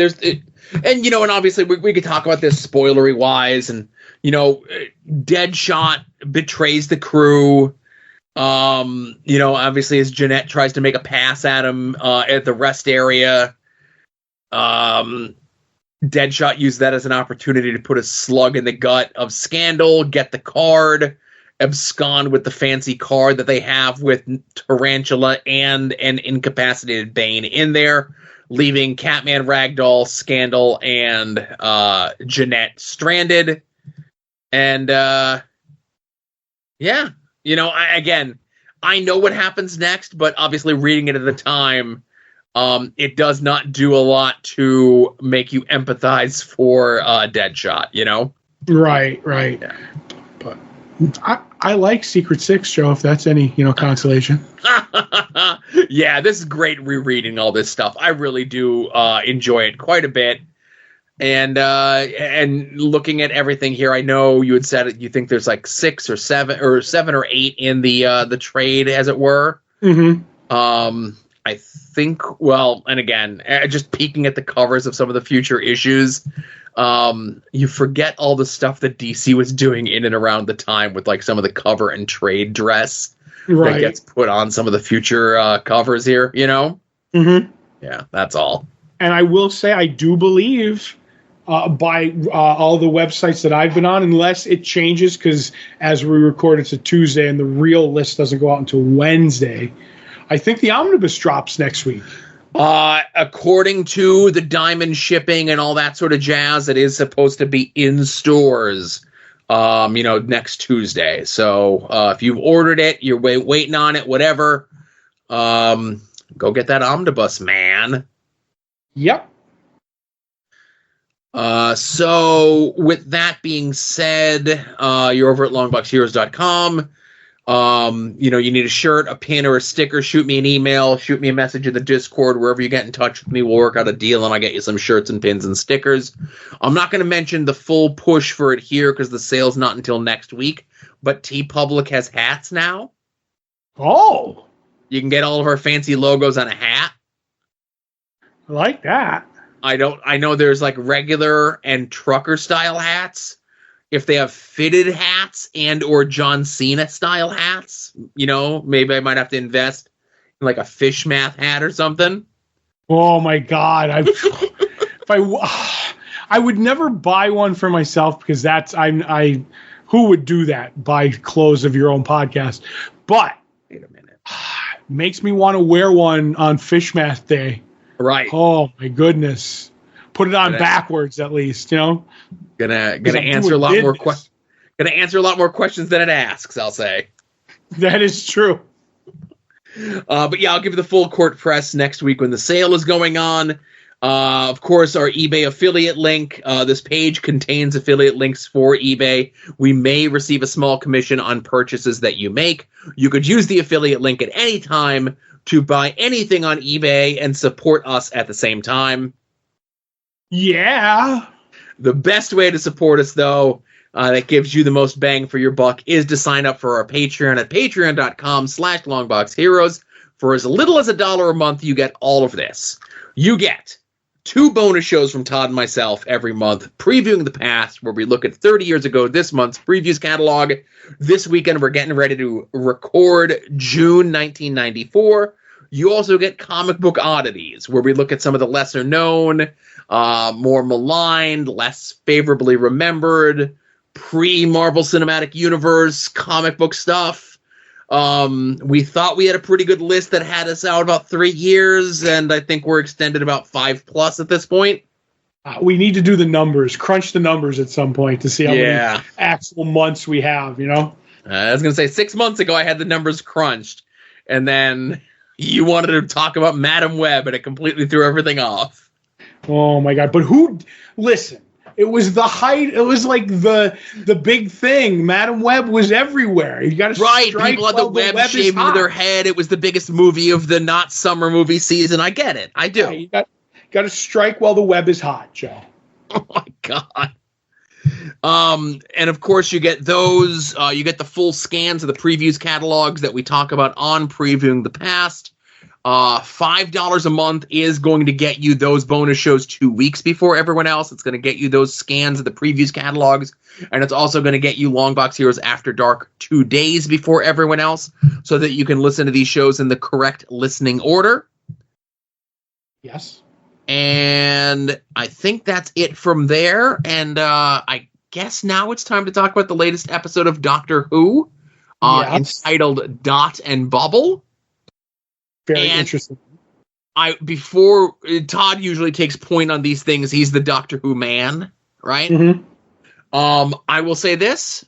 and obviously we could talk about this spoilery wise, and Deadshot betrays the crew. Obviously as Jeanette tries to make a pass at him at the rest area, Deadshot used that as an opportunity to put a slug in the gut of Scandal, get the card, abscond with the fancy card that they have with Tarantula and an incapacitated Bane in there, leaving Catman, Ragdoll, Scandal, and Jeanette stranded. And yeah. I know what happens next, but obviously reading it at the time, it does not do a lot to make you empathize for Deadshot, Right. Yeah. But I like Secret Six, Joe, if that's any, consolation. Yeah, this is great rereading all this stuff. I really do enjoy it quite a bit. And looking at everything here, I know you had said you think there's like 6 or 7 or 8 in the trade, as it were. Mm-hmm. I think, well, and again, just peeking at the covers of some of the future issues, you forget all the stuff that DC was doing in and around the time with like some of the cover and trade dress that gets put on some of the future covers here, Mm-hmm. Yeah, that's all. And I will say, I do believe by all the websites that I've been on, unless it changes, because as we record, it's a Tuesday and the real list doesn't go out until Wednesday. I think the omnibus drops next week. According to the Diamond shipping and all that sort of jazz, it is supposed to be in stores, next Tuesday. So if you've ordered it, you're waiting on it, whatever, go get that omnibus, man. Yep. So with that being said, you're over at longboxheroes.com. You need a shirt, a pin, or a sticker, shoot me an email, shoot me a message in the Discord, wherever you get in touch with me, we'll work out a deal and I'll get you some shirts and pins and stickers. I'm not going to mention the full push for it here because the sale's not until next week, but TeePublic has hats now. Oh. You can get all of our fancy logos on a hat. I like that. I know there's like regular and trucker style hats. If they have fitted hats and or John Cena style hats, maybe I might have to invest in like a fish math hat or something. Oh my God. I would never buy one for myself because who would do that? Buy clothes of your own podcast. But wait a minute. Makes me want to wear one on Fish Math Day. Right. Oh my goodness. Put it on backwards at least, Gonna answer a lot more questions. Gonna answer a lot more questions than it asks, I'll say. That is true. But yeah, I'll give you the full court press next week when the sale is going on. Of course, our eBay affiliate link. This page contains affiliate links for eBay. We may receive a small commission on purchases that you make. You could use the affiliate link at any time to buy anything on eBay and support us at the same time. Yeah. The best way to support us, though, that gives you the most bang for your buck, is to sign up for our Patreon at patreon.com/longboxheroes. For as little as $1 a month, you get all of this. You get 2 bonus shows from Todd and myself every month, previewing the past, where we look at 30 years ago this month's previews catalog. This weekend, we're getting ready to record June 1994. You also get Comic Book Oddities, where we look at some of the lesser known, more maligned, less favorably remembered, pre-Marvel Cinematic Universe comic book stuff. We thought we had a pretty good list that had us out about 3 years, and I think we're extended about 5+ at this point. We need to do the numbers, crunch the numbers at some point to see how many actual months we have, I was going to say 6 months ago I had the numbers crunched, and then you wanted to talk about Madam Web, and it completely threw everything off. Oh, my God. But listen, it was the height. It was like the big thing. Madam Web was everywhere. You got to strike. People had the web shaved into their head. It was the biggest movie of the not summer movie season. I get it. I do. Yeah, you got to strike while the web is hot, Joe. Oh my God. And of course you get those. You get the full scans of the previews catalogs that we talk about on Previewing the Past. $5 a month is going to get you those bonus shows 2 weeks before everyone else. It's going to get you those scans of the previews catalogs, and it's also going to get you Longbox Heroes After Dark 2 days before everyone else, so that you can listen to these shows in the correct listening order. Yes. And I think that's it from there. And I guess now it's time to talk about the latest episode of Doctor Who, entitled Dot and Bubble. Very interesting. Before Todd usually takes point on these things, he's the Doctor Who man, right? Mm-hmm. I will say this: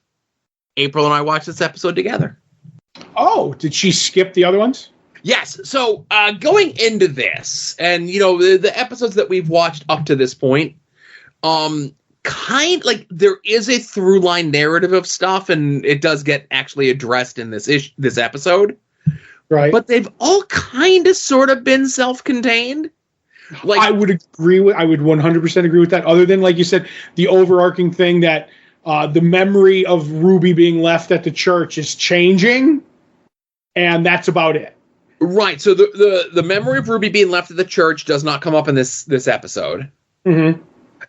April and I watched this episode together. Oh, did she skip the other ones? Yes. So going into this, and the episodes that we've watched up to this point, there is a through line narrative of stuff, and it does get actually addressed in this episode. Right. But they've all kind of sort of been self-contained. I would 100% agree with that. Other than, like you said, the overarching thing that the memory of Ruby being left at the church is changing, and that's about it. Right. So the memory of Ruby being left at the church does not come up in this episode. Mm-hmm.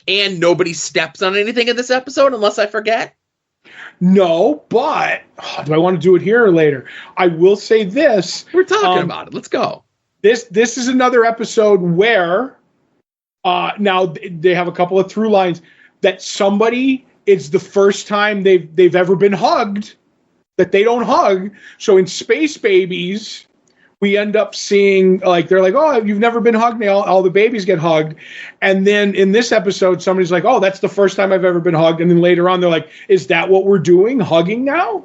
And nobody steps on anything in this episode, unless I forget. No, but do I want to do it here or later? I will say this. We're talking about it. Let's go. This is another episode where now they have a couple of through lines that it's the first time they've ever been hugged that they don't hug. So in Space Babies, we end up seeing they're like, oh, you've never been hugged. All the babies get hugged. And then in this episode, somebody's like, oh, that's the first time I've ever been hugged. And then later on, they're like, is that what we're doing? Hugging now?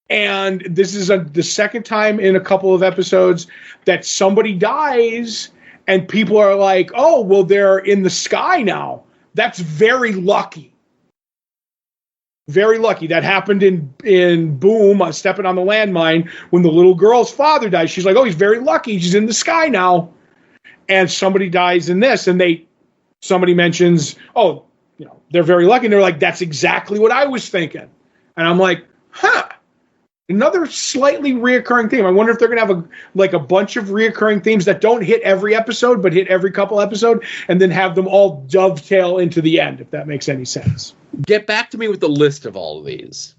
And this is the second time in a couple of episodes that somebody dies and people are like, oh, well, they're in the sky now. That's very lucky. Very lucky. That happened in Boom, Stepping on the Landmine, when the little girl's father dies. She's like, oh, he's very lucky. He's in the sky now. And somebody dies in this, and somebody mentions, oh, they're very lucky. And they're like, that's exactly what I was thinking. And I'm like, huh. Another slightly reoccurring theme. I wonder if they're going to have a bunch of reoccurring themes that don't hit every episode, but hit every couple episode, and then have them all dovetail into the end, if that makes any sense. Get back to me with the list of all of these.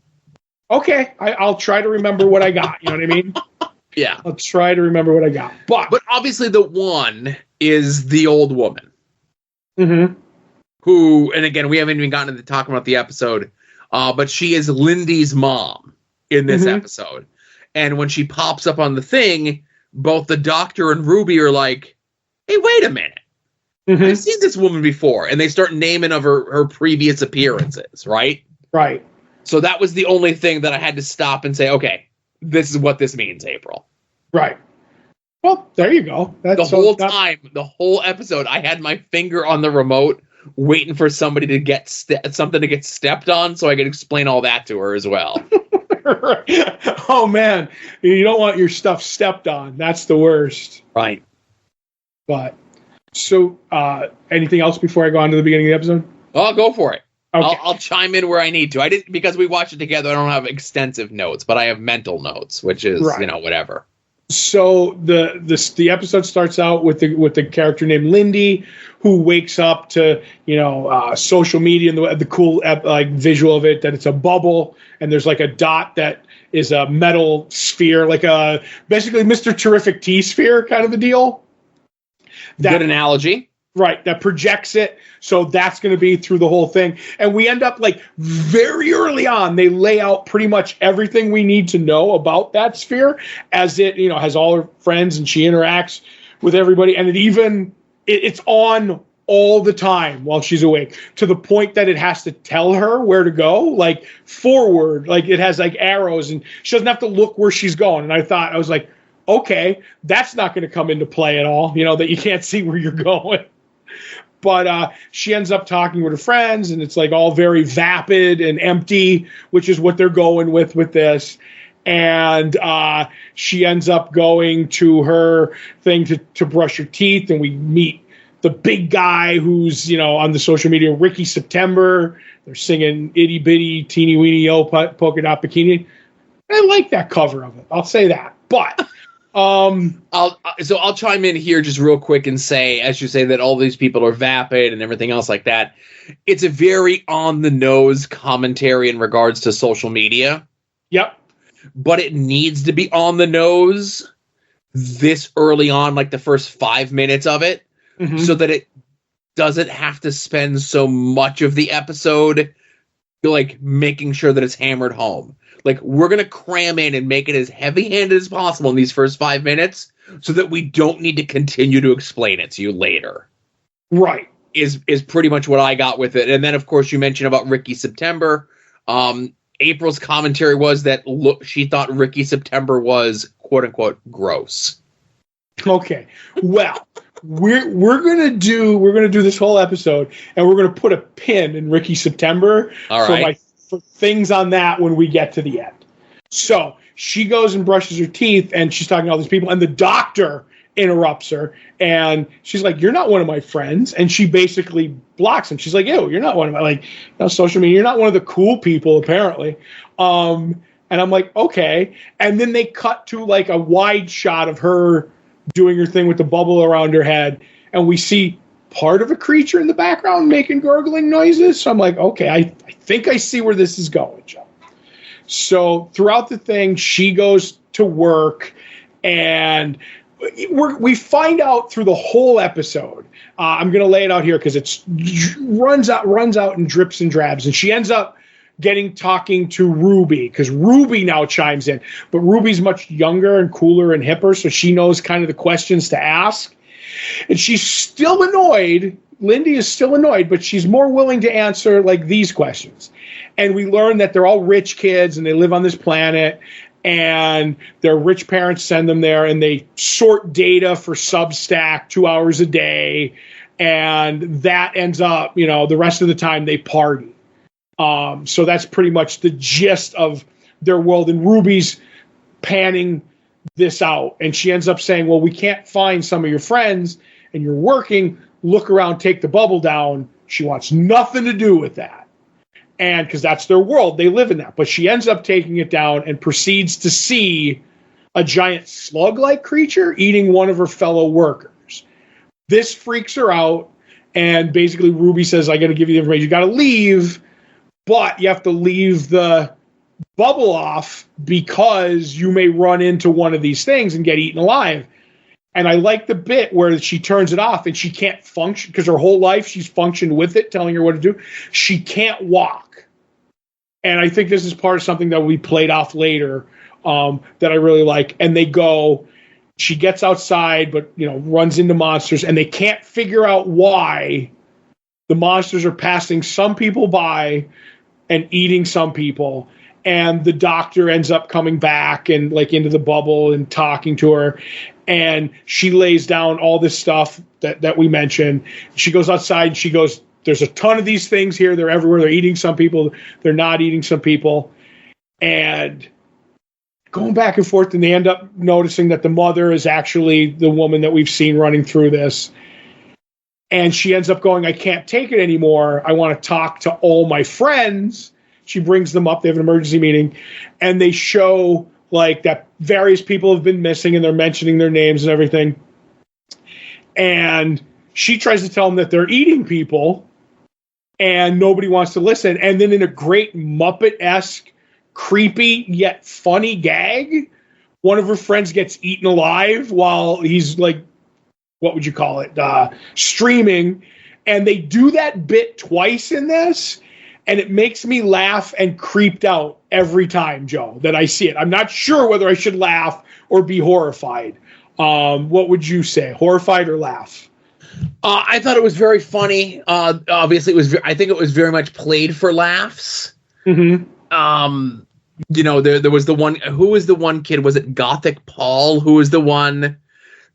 Okay, I'll try to remember what I got. You know what I mean? Yeah. I'll try to remember what I got. But obviously the one is the old woman. Mm-hmm. Who, and again, we haven't even gotten into talking about the episode, but she is Lindy's mom in this episode. And when she pops up on the thing, both the doctor and Ruby are like, hey, wait a minute. I've seen this woman before. And they start naming of her previous appearances, right? Right. So that was the only thing that I had to stop and say, okay, this is what this means, April. Right. Well, there you go. That's the whole time, the whole episode, I had my finger on the remote waiting for somebody to get something to get stepped on so I could explain all that to her as well. Oh, man. You don't want your stuff stepped on. That's the worst. Right. But, so, anything else before I go on to the beginning of the episode? Oh, go for it. Okay. I'll chime in where I need to. I didn't, because we watched it together, I don't have extensive notes, but I have mental notes, which is, whatever. So the episode starts out with the character named Lindy, who wakes up to social media and the cool visual of it, that it's a bubble and there's like a dot that is a metal sphere, like a basically Mr. Terrific T-sphere kind of a deal. Good analogy. Right, that projects it. So that's going to be through the whole thing. And we end up very early on, they lay out pretty much everything we need to know about that sphere as it, has all her friends and she interacts with everybody. And it's on all the time while she's awake, to the point that it has to tell her where to go, forward, it has arrows, and she doesn't have to look where she's going. And I was like, okay, that's not going to come into play at all, that you can't see where you're going. But she ends up talking with her friends, and it's all very vapid and empty, which is what they're going with this. And she ends up going to her thing to brush her teeth, and we meet the big guy who's, on the social media, Ricky September. They're singing Itty Bitty Teeny Weeny Yo Polka Dot Bikini. I like that cover of it. I'll say that. But I'll chime in here just real quick and say, as you say, that all these people are vapid and everything else like that. It's a very on the nose commentary in regards to social media. Yep. But it needs to be on the nose this early on, the first 5 minutes of it, so that it doesn't have to spend so much of the episode making sure that it's hammered home. We're going to cram in and make it as heavy-handed as possible in these first 5 minutes so that we don't need to continue to explain it to you later. Right. Is pretty much what I got with it. And then, of course, you mentioned about Ricky September. April's commentary was that she thought Ricky September was, quote-unquote, gross. Okay. Well, we're gonna do this whole episode, and we're gonna put a pin in Ricky September. All right. For things on that when we get to the end. So she goes and brushes her teeth, and she's talking to all these people, and the doctor interrupts her, and she's like, "You're not one of my friends," and she basically blocks him. She's like, "Ew, you're not one of my social media. You're not one of the cool people, apparently." And I'm like, okay. And then they cut to a wide shot of her doing her thing with the bubble around her head, and we see part of a creature in the background making gurgling noises. So I'm like, okay, I think I see where this is going, Joe. So throughout the thing, she goes to work, and we find out through the whole episode. I'm going to lay it out here because it runs out and drips and drabs, and she ends up talking to Ruby, because Ruby now chimes in, but Ruby's much younger and cooler and hipper, so she knows kind of the questions to ask. And she's still annoyed. Lindy is still annoyed, but she's more willing to answer these questions. And we learn that they're all rich kids and they live on this planet, and their rich parents send them there, and they sort data for Substack 2 hours a day. And that ends up, the rest of the time they party. So that's pretty much the gist of their world. And Ruby's panning this out, and she ends up saying, well, we can't find some of your friends, and you're working, look around, take the bubble down. She wants nothing to do with that. And because that's their world, they live in that. But she ends up taking it down and proceeds to see a giant slug-like creature eating one of her fellow workers. This freaks her out, and basically Ruby says, I got to give you the information. You got to leave, but you have to leave the bubble off because you may run into one of these things and get eaten alive. And I like the bit where she turns it off and she can't function because her whole life she's functioned with it, telling her what to do. She can't walk. And I think this is part of something that we played off later that I really like. And they go, she gets outside, but, runs into monsters, and they can't figure out why the monsters are passing some people by and eating some people. And the doctor ends up coming back and into the bubble and talking to her. And she lays down all this stuff that we mentioned. She goes outside and she goes, there's a ton of these things here. They're everywhere. They're eating some people. They're not eating some people. And going back and forth, and they end up noticing that the mother is actually the woman that we've seen running through this. And she ends up going, I can't take it anymore. I want to talk to all my friends. She brings them up. They have an emergency meeting. And they show that various people have been missing, and they're mentioning their names and everything. And she tries to tell them that they're eating people, and nobody wants to listen. And then in a great Muppet-esque, creepy yet funny gag, one of her friends gets eaten alive while he's what would you call it? Streaming. And they do that bit twice in this. And it makes me laugh and creeped out every time, Joe, that I see it. I'm not sure whether I should laugh or be horrified. What would you say? Horrified or laugh? I thought it was very funny. Obviously, I think it was very much played for laughs. Mm-hmm. There was the one. Who was the one kid? Was it Gothic Paul? Who was the one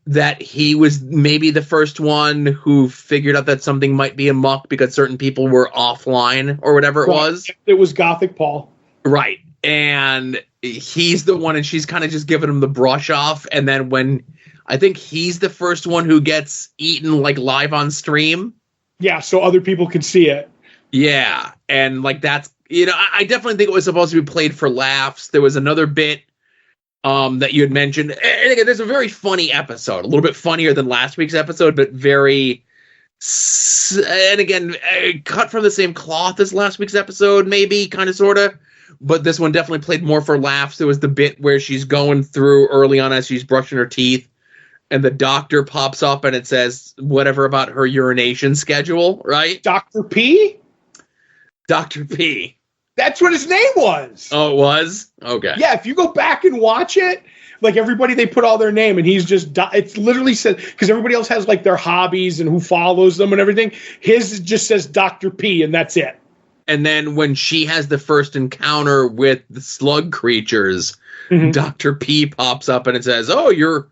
that he was maybe the first one who figured out that something might be amok because certain people were offline or whatever it was? It was Gothic Paul. Right. And he's the one, and she's kind of just giving him the brush off. And then when I think he's the first one who gets eaten live on stream. Yeah, so other people can see it. Yeah. And that's, I definitely think it was supposed to be played for laughs. There was another bit that you had mentioned. And again, there's a very funny episode, a little bit funnier than last week's episode, but very, and again, cut from the same cloth as last week's episode, maybe, kind of, sort of. But this one definitely played more for laughs. There was the bit where she's going through early on as she's brushing her teeth, and the doctor pops up and it says whatever about her urination schedule, right? Dr. P? Dr. P. That's what his name was. Oh, it was? Okay. Yeah, if you go back and watch it, everybody, they put all their name, and he's just, it's literally said, because everybody else has their hobbies and who follows them and everything. His just says Dr. P, and that's it. And then when she has the first encounter with the slug creatures, mm-hmm. Dr. P pops up and it says, oh, your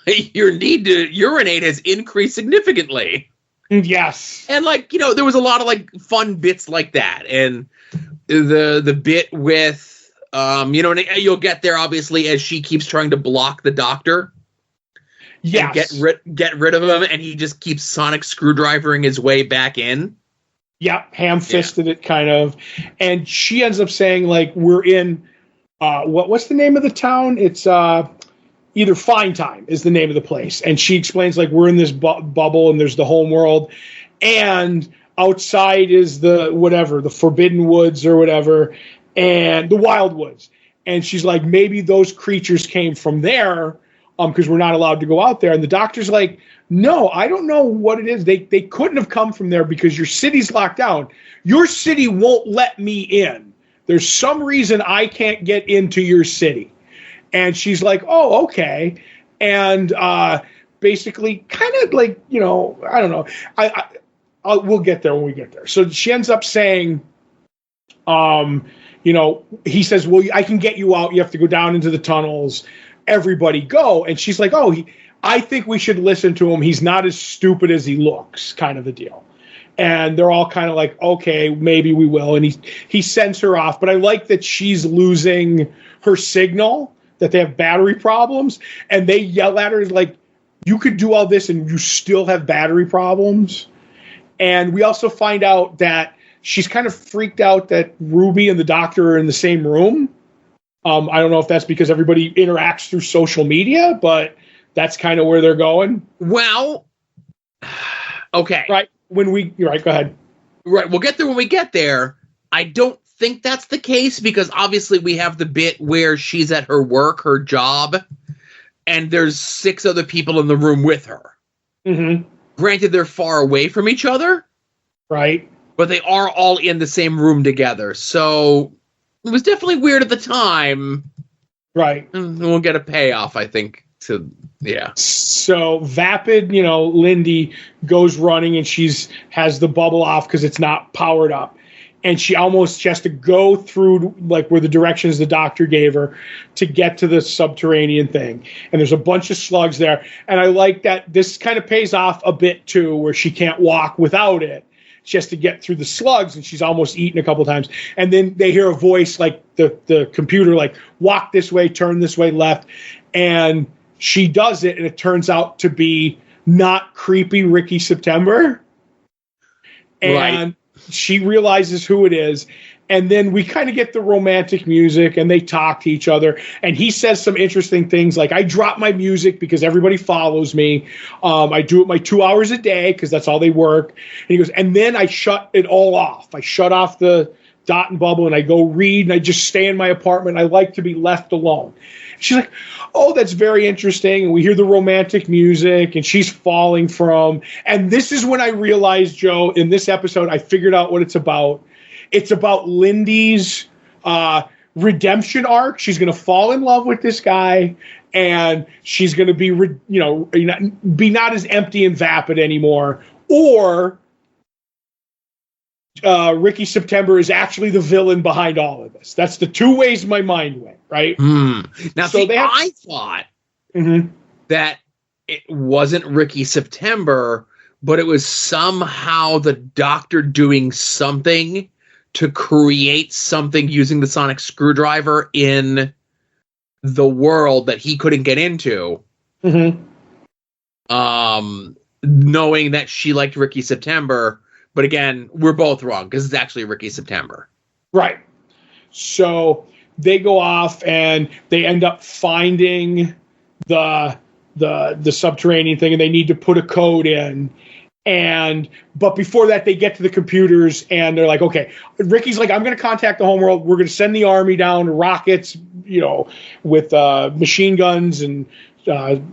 need to urinate has increased significantly. Yes. And there was a lot of fun bits like that. And the bit with, and you'll get there obviously as she keeps trying to block the doctor. Yes. Get rid of him, and he just keeps sonic screwdrivering his way back in. Yep, ham-fisted it kind of. And she ends up saying, we're in, what's the name of the town? It's either Fine Time is the name of the place. And she explains, we're in this bubble, and there's the home world. And outside is the Forbidden Woods or whatever, and the Wild Woods. And she's like, maybe those creatures came from there, because we're not allowed to go out there. And the doctor's like, no, I don't know what it is. They couldn't have come from there because your city's locked down. Your city won't let me in. There's some reason I can't get into your city. And she's like, oh, okay. And basically kind of I don't know. We'll get there when we get there. So she ends up saying, he says, well, I can get you out. You have to go down into the tunnels. Everybody go. And she's like, oh, I think we should listen to him. He's not as stupid as he looks, kind of a deal. And they're all kind of like, okay, maybe we will. And he sends her off. But I like that she's losing her signal, that they have battery problems. And they yell at her like, you could do all this and you still have battery problems. And we also find out that she's kind of freaked out that Ruby and the doctor are in the same room. I don't know if that's because everybody interacts through social media, but that's kind of where they're going. Well, okay. Right. You're right. Go ahead. Right. We'll get there when we get there. I don't think that's the case because obviously we have the bit where she's at her work, her job, and there's 6 other people in the room with her. Mm-hmm. Granted, they're far away from each other. Right. But they are all in the same room together. So it was definitely weird at the time. Right. And we'll get a payoff, I think, yeah. So Vapid, Lindy goes running and has the bubble off because it's not powered up. And she almost has to go through like where the directions the doctor gave her to get to the subterranean thing. And there's a bunch of slugs there. And I like that this kind of pays off a bit too, where she can't walk without it. She has to get through the slugs and she's almost eaten a couple times. And then they hear a voice like the computer, like walk this way, turn this way, left. And she does it. And it turns out to be not creepy Ricky September. And right. She realizes who it is. And then we kind of get the romantic music and they talk to each other. And he says some interesting things like, I drop my music because everybody follows me. I do it my 2 hours a day because that's all they work. And he goes, and then I shut it all off. I shut off the dot and bubble and I go read and I just stay in my apartment. I like to be left alone. She's like, oh, that's very interesting. And we hear the romantic music and she's falling from. And this is when I realized, Joe, in this episode, I figured out what it's about. It's about Lindy's redemption arc. She's going to fall in love with this guy and she's going to be, be not as empty and vapid anymore. Or Ricky September is actually the villain behind all of this. That's the 2 ways my mind went, right? Now, so I thought that it wasn't Ricky September, but it was somehow the doctor doing something to create something using the sonic screwdriver in the world that he couldn't get into. Knowing that she liked Ricky September. But again, we're both wrong because it's actually Ricky September. Right. So they go off and they end up finding the subterranean thing and they need to put a code in. But before that, they get to the computers and they're like, okay, Ricky's like, I'm going to contact the homeworld. We're going to send the army down, rockets, with machine guns and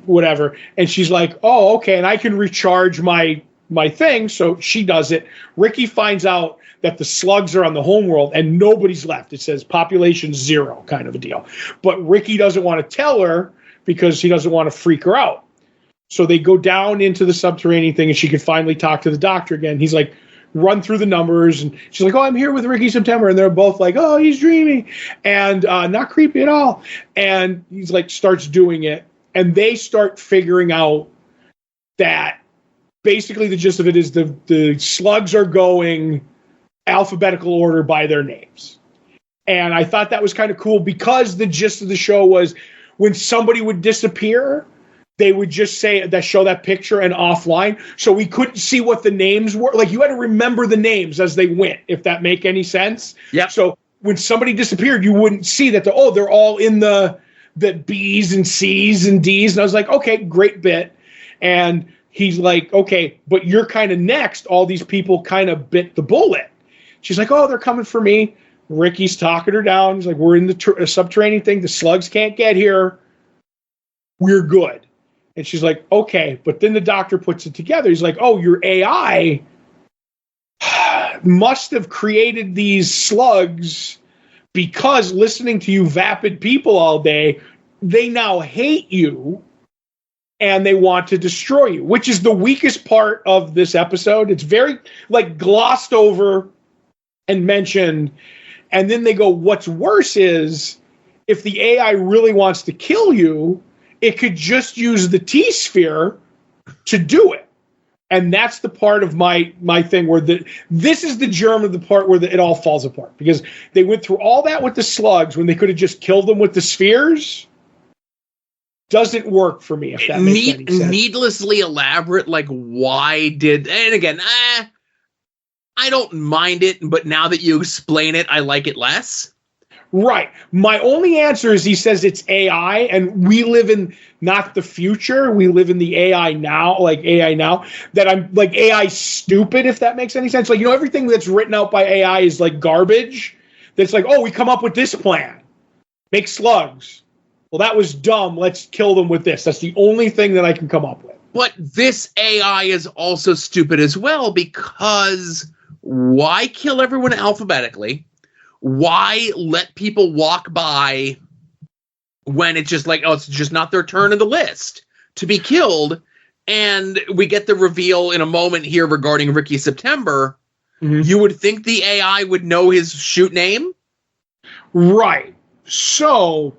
whatever. And she's like, oh, okay. And I can recharge my thing. So she does it. Ricky finds out that the slugs are on the homeworld and nobody's left. It says population 0 kind of a deal. But Ricky doesn't want to tell her because he doesn't want to freak her out. So they go down into the subterranean thing and she can finally talk to the doctor again. He's like, run through the numbers. And she's like, oh, I'm here with Ricky September. And they're both like, oh, he's dreaming and not creepy at all. And he's like, starts doing it. And they start figuring out that basically the gist of it is the slugs are going alphabetical order by their names. And I thought that was kind of cool because the gist of the show was when somebody would disappear, they would just show that picture and offline. So we couldn't see what the names were. Like you had to remember the names as they went, if that make any sense. Yeah. So when somebody disappeared, you wouldn't see that they're all in the B's and C's and D's. And I was like, okay, great bit. And he's like, okay, but you're kind of next. All these people kind of bit the bullet. She's like, oh, they're coming for me. Ricky's talking her down. He's like, we're in the subterranean thing. The slugs can't get here. We're good. And she's like, okay. But then the doctor puts it together. He's like, oh, your AI must have created these slugs because listening to you vapid people all day, they now hate you and they want to destroy you, which is the weakest part of this episode. It's very glossed over and mentioned. And then they go, what's worse is if the AI really wants to kill you, it could just use the T-sphere to do it. And that's the part of my thing where this is the germ of the part where it all falls apart. Because they went through all that with the slugs when they could have just killed them with the spheres. Doesn't work for me, if that makes any sense. Needlessly elaborate, why did... And again, I don't mind it, but now that you explain it, I like it less. Right. My only answer is he says it's AI, and we live in not the future. We live in the AI now, like AI now, that I'm like AI stupid, if that makes any sense. Like, everything that's written out by AI is like garbage. That's like, oh, we come up with this plan. Make slugs. Well, that was dumb. Let's kill them with this. That's the only thing that I can come up with. But this AI is also stupid as well, because why kill everyone alphabetically? Why let people walk by when it's just like, oh, it's just not their turn in the list to be killed? And we get the reveal in a moment here regarding Ricky September. Mm-hmm. You would think the AI would know his shoot name? Right. So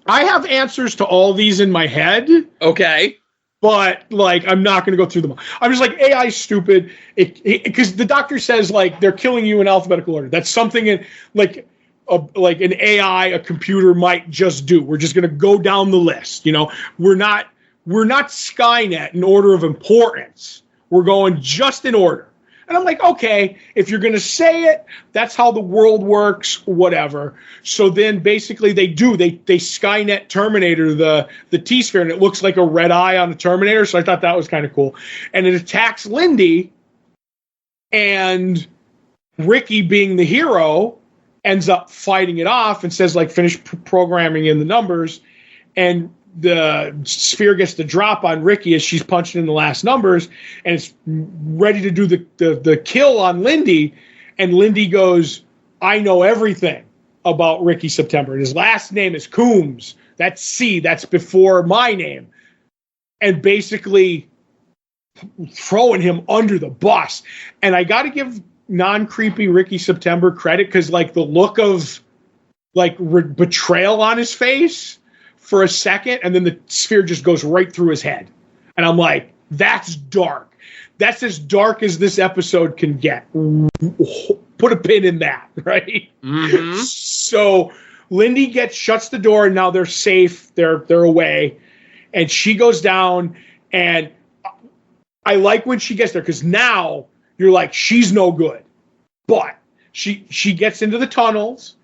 I have answers to all these in my head. Okay. But, like, I'm not going to go through them all. I'm just like, AI is stupid. Because the doctor says, like, they're killing you in alphabetical order. That's something like an AI, a computer might just do. We're just going to go down the list. We're not Skynet in order of importance. We're going just in order. And I'm like, okay, if you're going to say it, that's how the world works, whatever. So then basically they Skynet Terminator the T-Sphere, and it looks like a red eye on the Terminator. So I thought that was kind of cool. And it attacks Lindy, and Ricky, being the hero, ends up fighting it off and says, like, finish programming in the numbers. And the sphere gets the drop on Ricky as she's punching in the last numbers, and it's ready to do the kill on Lindy. And Lindy goes, I know everything about Ricky September. And his last name is Coombs. That's C. That's before my name. And basically throwing him under the bus. And I got to give non-creepy Ricky September credit, because, like, the look of, like, betrayal on his face for a second, and then the sphere just goes right through his head. And I'm like, that's dark. That's as dark as this episode can get. Put a pin in that, right? Mm-hmm. So Lindy shuts the door, and now they're safe. They're away. And she goes down, and I like when she gets there, because now you're like, she's no good. But she gets into the tunnels,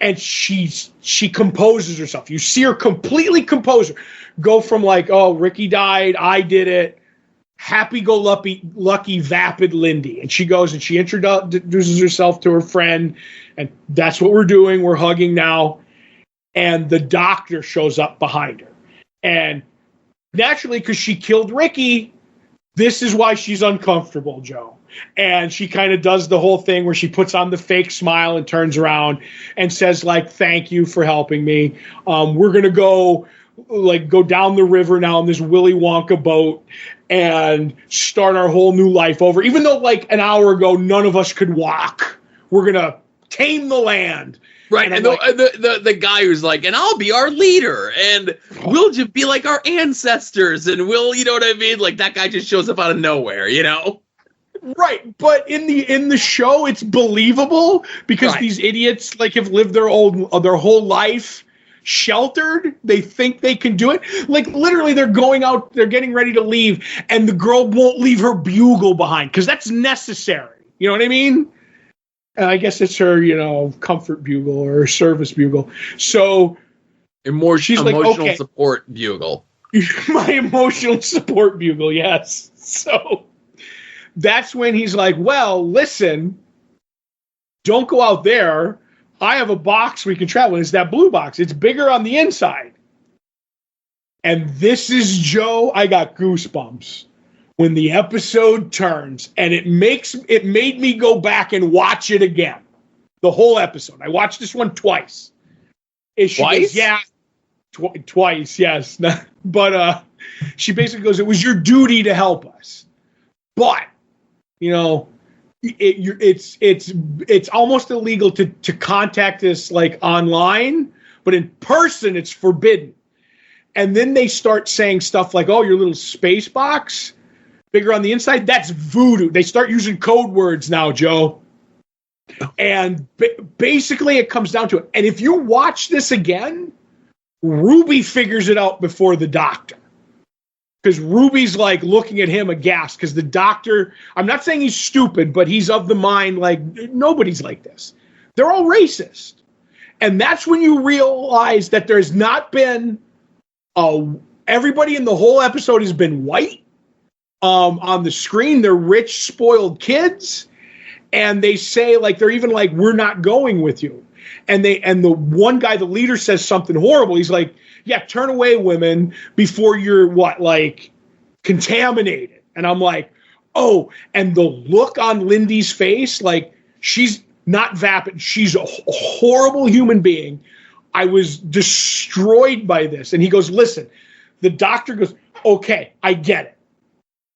and she composes herself. You see her completely compose her. Go from, like, oh, Ricky died, I did it, happy-go-lucky, vapid Lindy. And she goes and she introduces herself to her friend, and that's what we're doing. We're hugging now. And the doctor shows up behind her. And naturally, because she killed Ricky, this is why she's uncomfortable, Joe. And she kind of does the whole thing where she puts on the fake smile and turns around and says, like, thank you for helping me. We're going to go down the river now in this Willy Wonka boat and start our whole new life over. Even though, like, an hour ago, none of us could walk. We're going to tame the land. Right, and the guy who's like, and I'll be our leader, and we'll just be like our ancestors, and we'll, you know what I mean? Like, that guy just shows up out of nowhere, Right, but in the show, it's believable because these idiots, like, have lived their whole life sheltered. They think they can do it. Like, literally, they're going out, they're getting ready to leave, and the girl won't leave her bugle behind because that's necessary. You know what I mean? I guess it's her, comfort bugle or service bugle. So she's emotional like, support bugle. My emotional support bugle, yes. So that's when he's like, well, listen, don't go out there. I have a box we can travel in. It's that blue box. It's bigger on the inside. And this is, Joe, I got goosebumps when the episode turns, and it made me go back and watch it again. The whole episode. I watched this one twice. She goes, yeah. Twice, yes. But she basically goes, it was your duty to help us. But, it's almost illegal to contact us, like, online, but in person it's forbidden. And then they start saying stuff like, oh, your little space box, bigger on the inside, that's voodoo. They start using code words now, Joe. And basically it comes down to it. And if you watch this again, Ruby figures it out before the doctor. Because Ruby's like looking at him aghast because the doctor, I'm not saying he's stupid, but he's of the mind like nobody's like this. They're all racist. And that's when you realize that there's not been everybody in the whole episode has been white. On the screen, they're rich, spoiled kids. And they say, like, they're even like, we're not going with you. And the one guy, the leader, says something horrible. He's like, yeah, turn away, women, before you're contaminated. And I'm like, oh, and the look on Lindy's face, like, she's not vapid. She's a horrible human being. I was destroyed by this. And he goes, listen, the doctor goes, okay, I get it.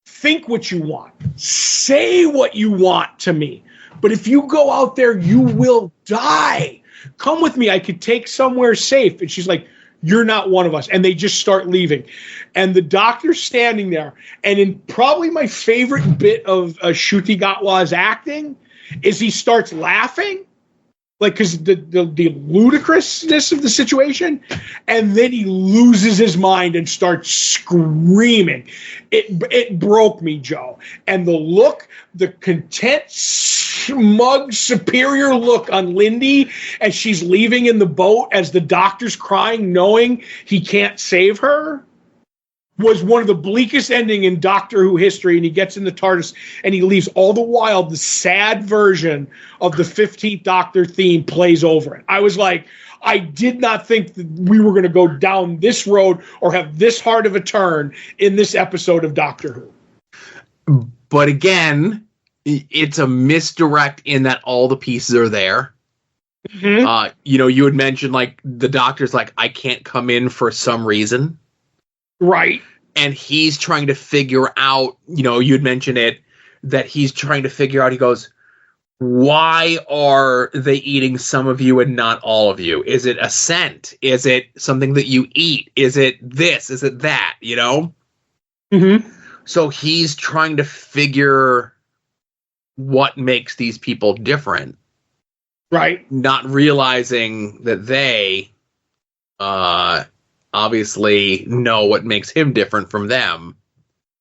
Think what you want. Say what you want to me. But if you go out there, you will die. Come with me. I could take somewhere safe. And she's like, you're not one of us. And they just start leaving. And the doctor's standing there. And in probably my favorite bit of Ncuti Gatwa's acting is he starts laughing. Like, because the ludicrousness of the situation, and then he loses his mind and starts screaming. It broke me, Joe. And the look, the content, smug, superior look on Lindy as she's leaving in the boat as the doctor's crying, knowing he can't save her, was one of the bleakest ending in Doctor Who history. And he gets in the TARDIS and he leaves. All the while, the sad version of the 15th Doctor theme plays over it. I was like, I did not think that we were going to go down this road or have this hard of a turn in this episode of Doctor Who. But again, it's a misdirect in that all the pieces are there. Mm-hmm. You had mentioned, like, the doctor's like, I can't come in for some reason. Right. And he's trying to figure out, you'd mentioned it, that he's trying to figure out, he goes, why are they eating some of you and not all of you? Is it a scent? Is it something that you eat? Is it this? Is it that? Mm-hmm. So he's trying to figure what makes these people different. Right. Not realizing that they, obviously know what makes him different from them,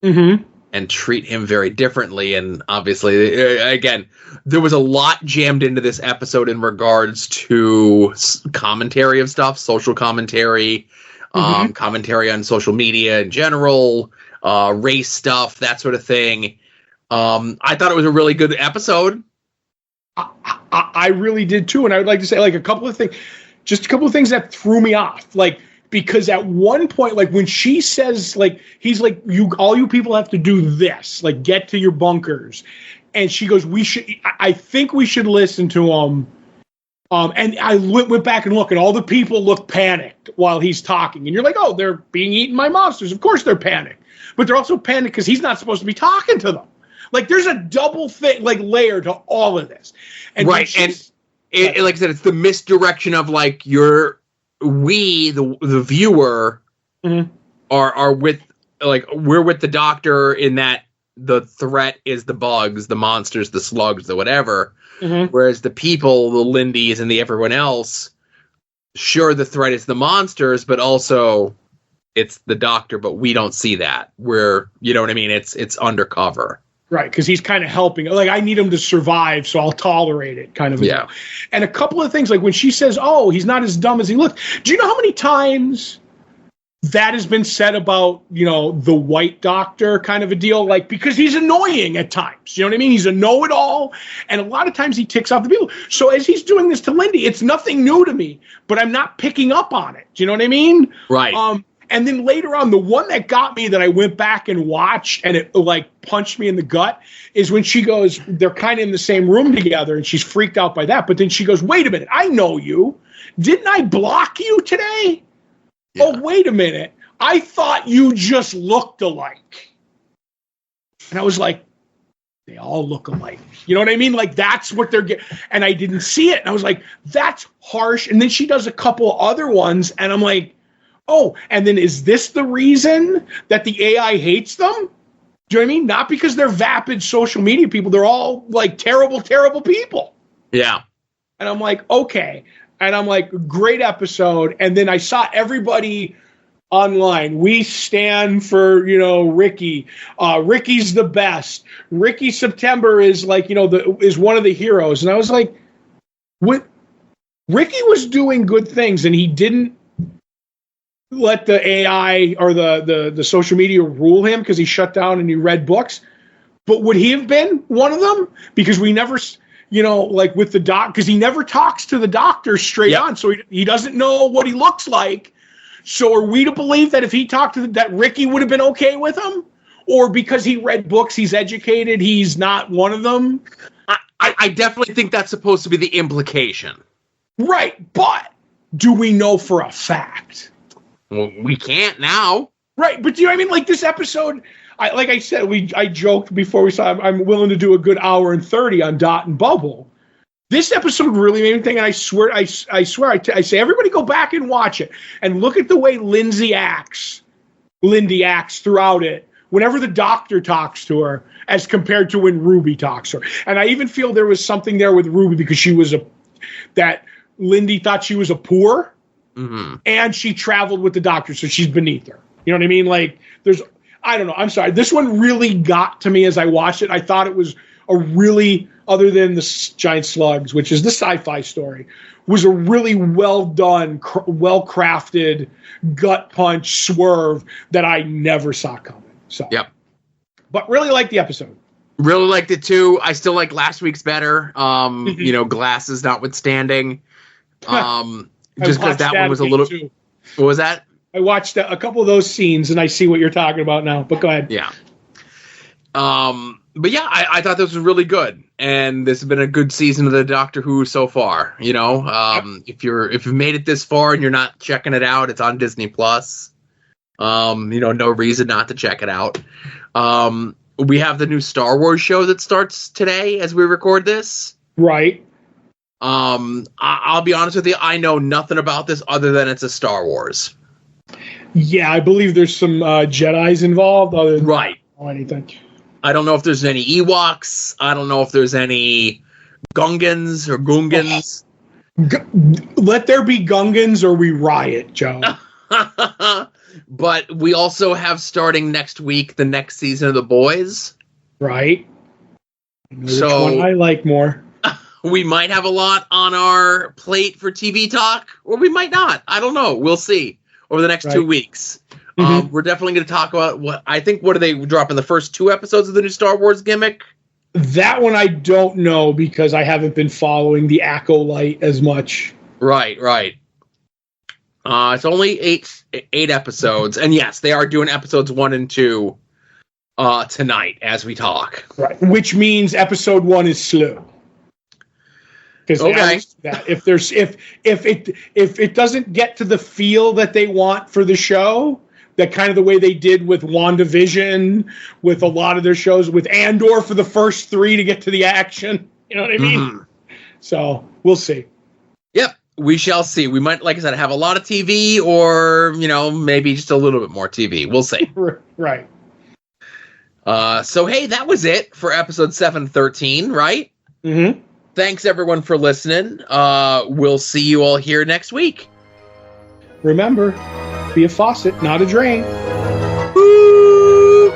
mm-hmm. and treat him very differently. And obviously, again, there was a lot jammed into this episode in regards to commentary of stuff, social commentary, mm-hmm. Commentary on social media in general, race stuff, that sort of thing. I thought it was a really good episode. I really did too. And I would like to say, like, a couple of things that threw me off. Like, because at one point, like, when she says, like, he's like, all you people have to do this, like, get to your bunkers. And she goes, I think we should listen to him. And I went back and looked, and all the people look panicked while he's talking. And you're like, oh, they're being eaten by monsters. Of course they're panicked. But they're also panicked because he's not supposed to be talking to them. Like, there's a double thing, like, layer to all of this. And right. And like I said, it's the misdirection of, like, the viewer, mm-hmm. are with, like, we're with the doctor in that the threat is the bugs, the monsters, the slugs, the whatever. Mm-hmm. Whereas the people, the Lindys and the everyone else, sure, the threat is the monsters, but also it's the doctor, but we don't see that. We're, you know what I mean? It's undercover. Right, because he's kind of helping. Like, I need him to survive, so I'll tolerate it, kind of. Yeah. And a couple of things, like when she says, oh, he's not as dumb as he looks. Do you know how many times that has been said about, the white doctor kind of a deal? Like, because he's annoying at times. You know what I mean? He's a know-it-all, and a lot of times he ticks off the people. So as he's doing this to Lindy, it's nothing new to me, but I'm not picking up on it. Do you know what I mean? Right. And then later on, the one that got me that I went back and watched and it, like, punched me in the gut is when she goes, they're kind of in the same room together and she's freaked out by that. But then she goes, wait a minute, I know you. Didn't I block you today? Yeah. Oh, wait a minute. I thought you just looked alike. And I was like, they all look alike. You know what I mean? Like, that's what they're getting. And I didn't see it. And I was like, that's harsh. And then she does a couple other ones. And I'm like, oh, and then is this the reason that the AI hates them? Do you know what I mean? Not because they're vapid social media people. They're all, like, terrible, terrible people. Yeah. And I'm like, okay. And I'm like, great episode. And then I saw everybody online. We stand for, Ricky. Ricky's the best. Ricky September is like, is one of the heroes. And I was like, what? Ricky was doing good things, and he didn't let the AI or the social media rule him because he shut down and he read books. But would he have been one of them? Because we never, like with the doc, because he never talks to the doctor straight on, so he doesn't know what he looks like. So are we to believe that if he talked to that Ricky would have been okay with him? Or because he read books, he's educated, he's not one of them? I definitely think that's supposed to be the implication. Right, but do we know for a fact? Well, we can't now. Right, but do you know what I mean? Like this episode, I joked before we saw, I'm willing to do a good hour and 30 on Dot and Bubble. This episode really made me think, and I swear, I say, everybody go back and watch it and look at the way Lindy acts throughout it. Whenever the doctor talks to her, as compared to when Ruby talks to her. And I even feel there was something there with Ruby because that Lindy thought she was a poor, and she traveled with the doctor, so she's beneath her. You know what I mean? Like, I don't know. I'm sorry. This one really got to me as I watched it. I thought it was a really, other than the giant slugs, which is the sci-fi story, was a really well done, well crafted gut punch swerve that I never saw coming. So, yep. But really liked the episode. Really liked it too. I still like last week's better. Glasses notwithstanding. Just because that one was a little. Too. What was that? I watched a couple of those scenes and I see what you're talking about now. But go ahead. Yeah. But yeah, I thought this was really good, and this has been a good season of the Doctor Who so far. If you've made it this far and you're not checking it out, it's on Disney Plus. No reason not to check it out. We have the new Star Wars show that starts today as we record this. Right. I'll be honest with you, I know nothing about this other than it's a Star Wars. Yeah, I believe there's some Jedis involved. Other than right. Anything. I don't know if there's any Ewoks. I don't know if there's any Gungans or Gungans. Let there be Gungans or we riot, Joe. But we also have starting next week the next season of The Boys. Right. So which one I like more. We might have a lot on our plate for TV talk, or we might not. I don't know. We'll see over the next 2 weeks. We're definitely going to talk about what are they dropping the first 2 episodes of the new Star Wars gimmick? That one I don't know because I haven't been following the Acolyte as much. Right. It's only eight episodes, and yes, they are doing episodes 1 and 2 tonight as we talk. Right, which means episode 1 is slow. Because if it doesn't get to the feel that they want for the show, that kind of the way they did with WandaVision, with a lot of their shows, with Andor for the first 3 to get to the action. You know what I mean? So we'll see. Yep, we shall see. We might, like I said, have a lot of TV, or maybe just a little bit more TV. We'll see. Right. So hey, that was it for episode 713, right? Mm-hmm. Thanks, everyone, for listening. We'll see you all here next week. Remember, be a faucet, not a drain. Woo!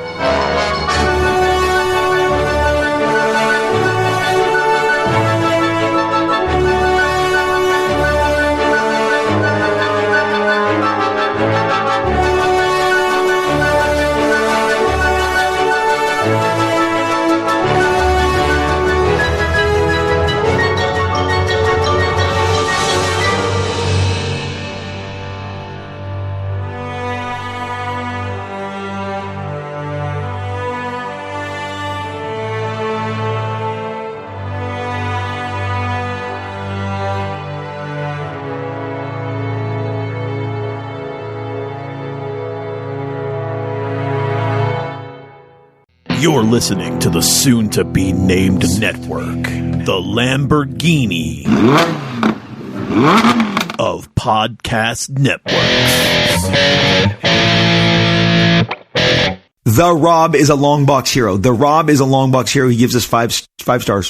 You're listening to the soon-to-be-named network, the Lamborghini of podcast networks. The Rob is a Longbox hero. The Rob is a Longbox hero. He gives us five stars.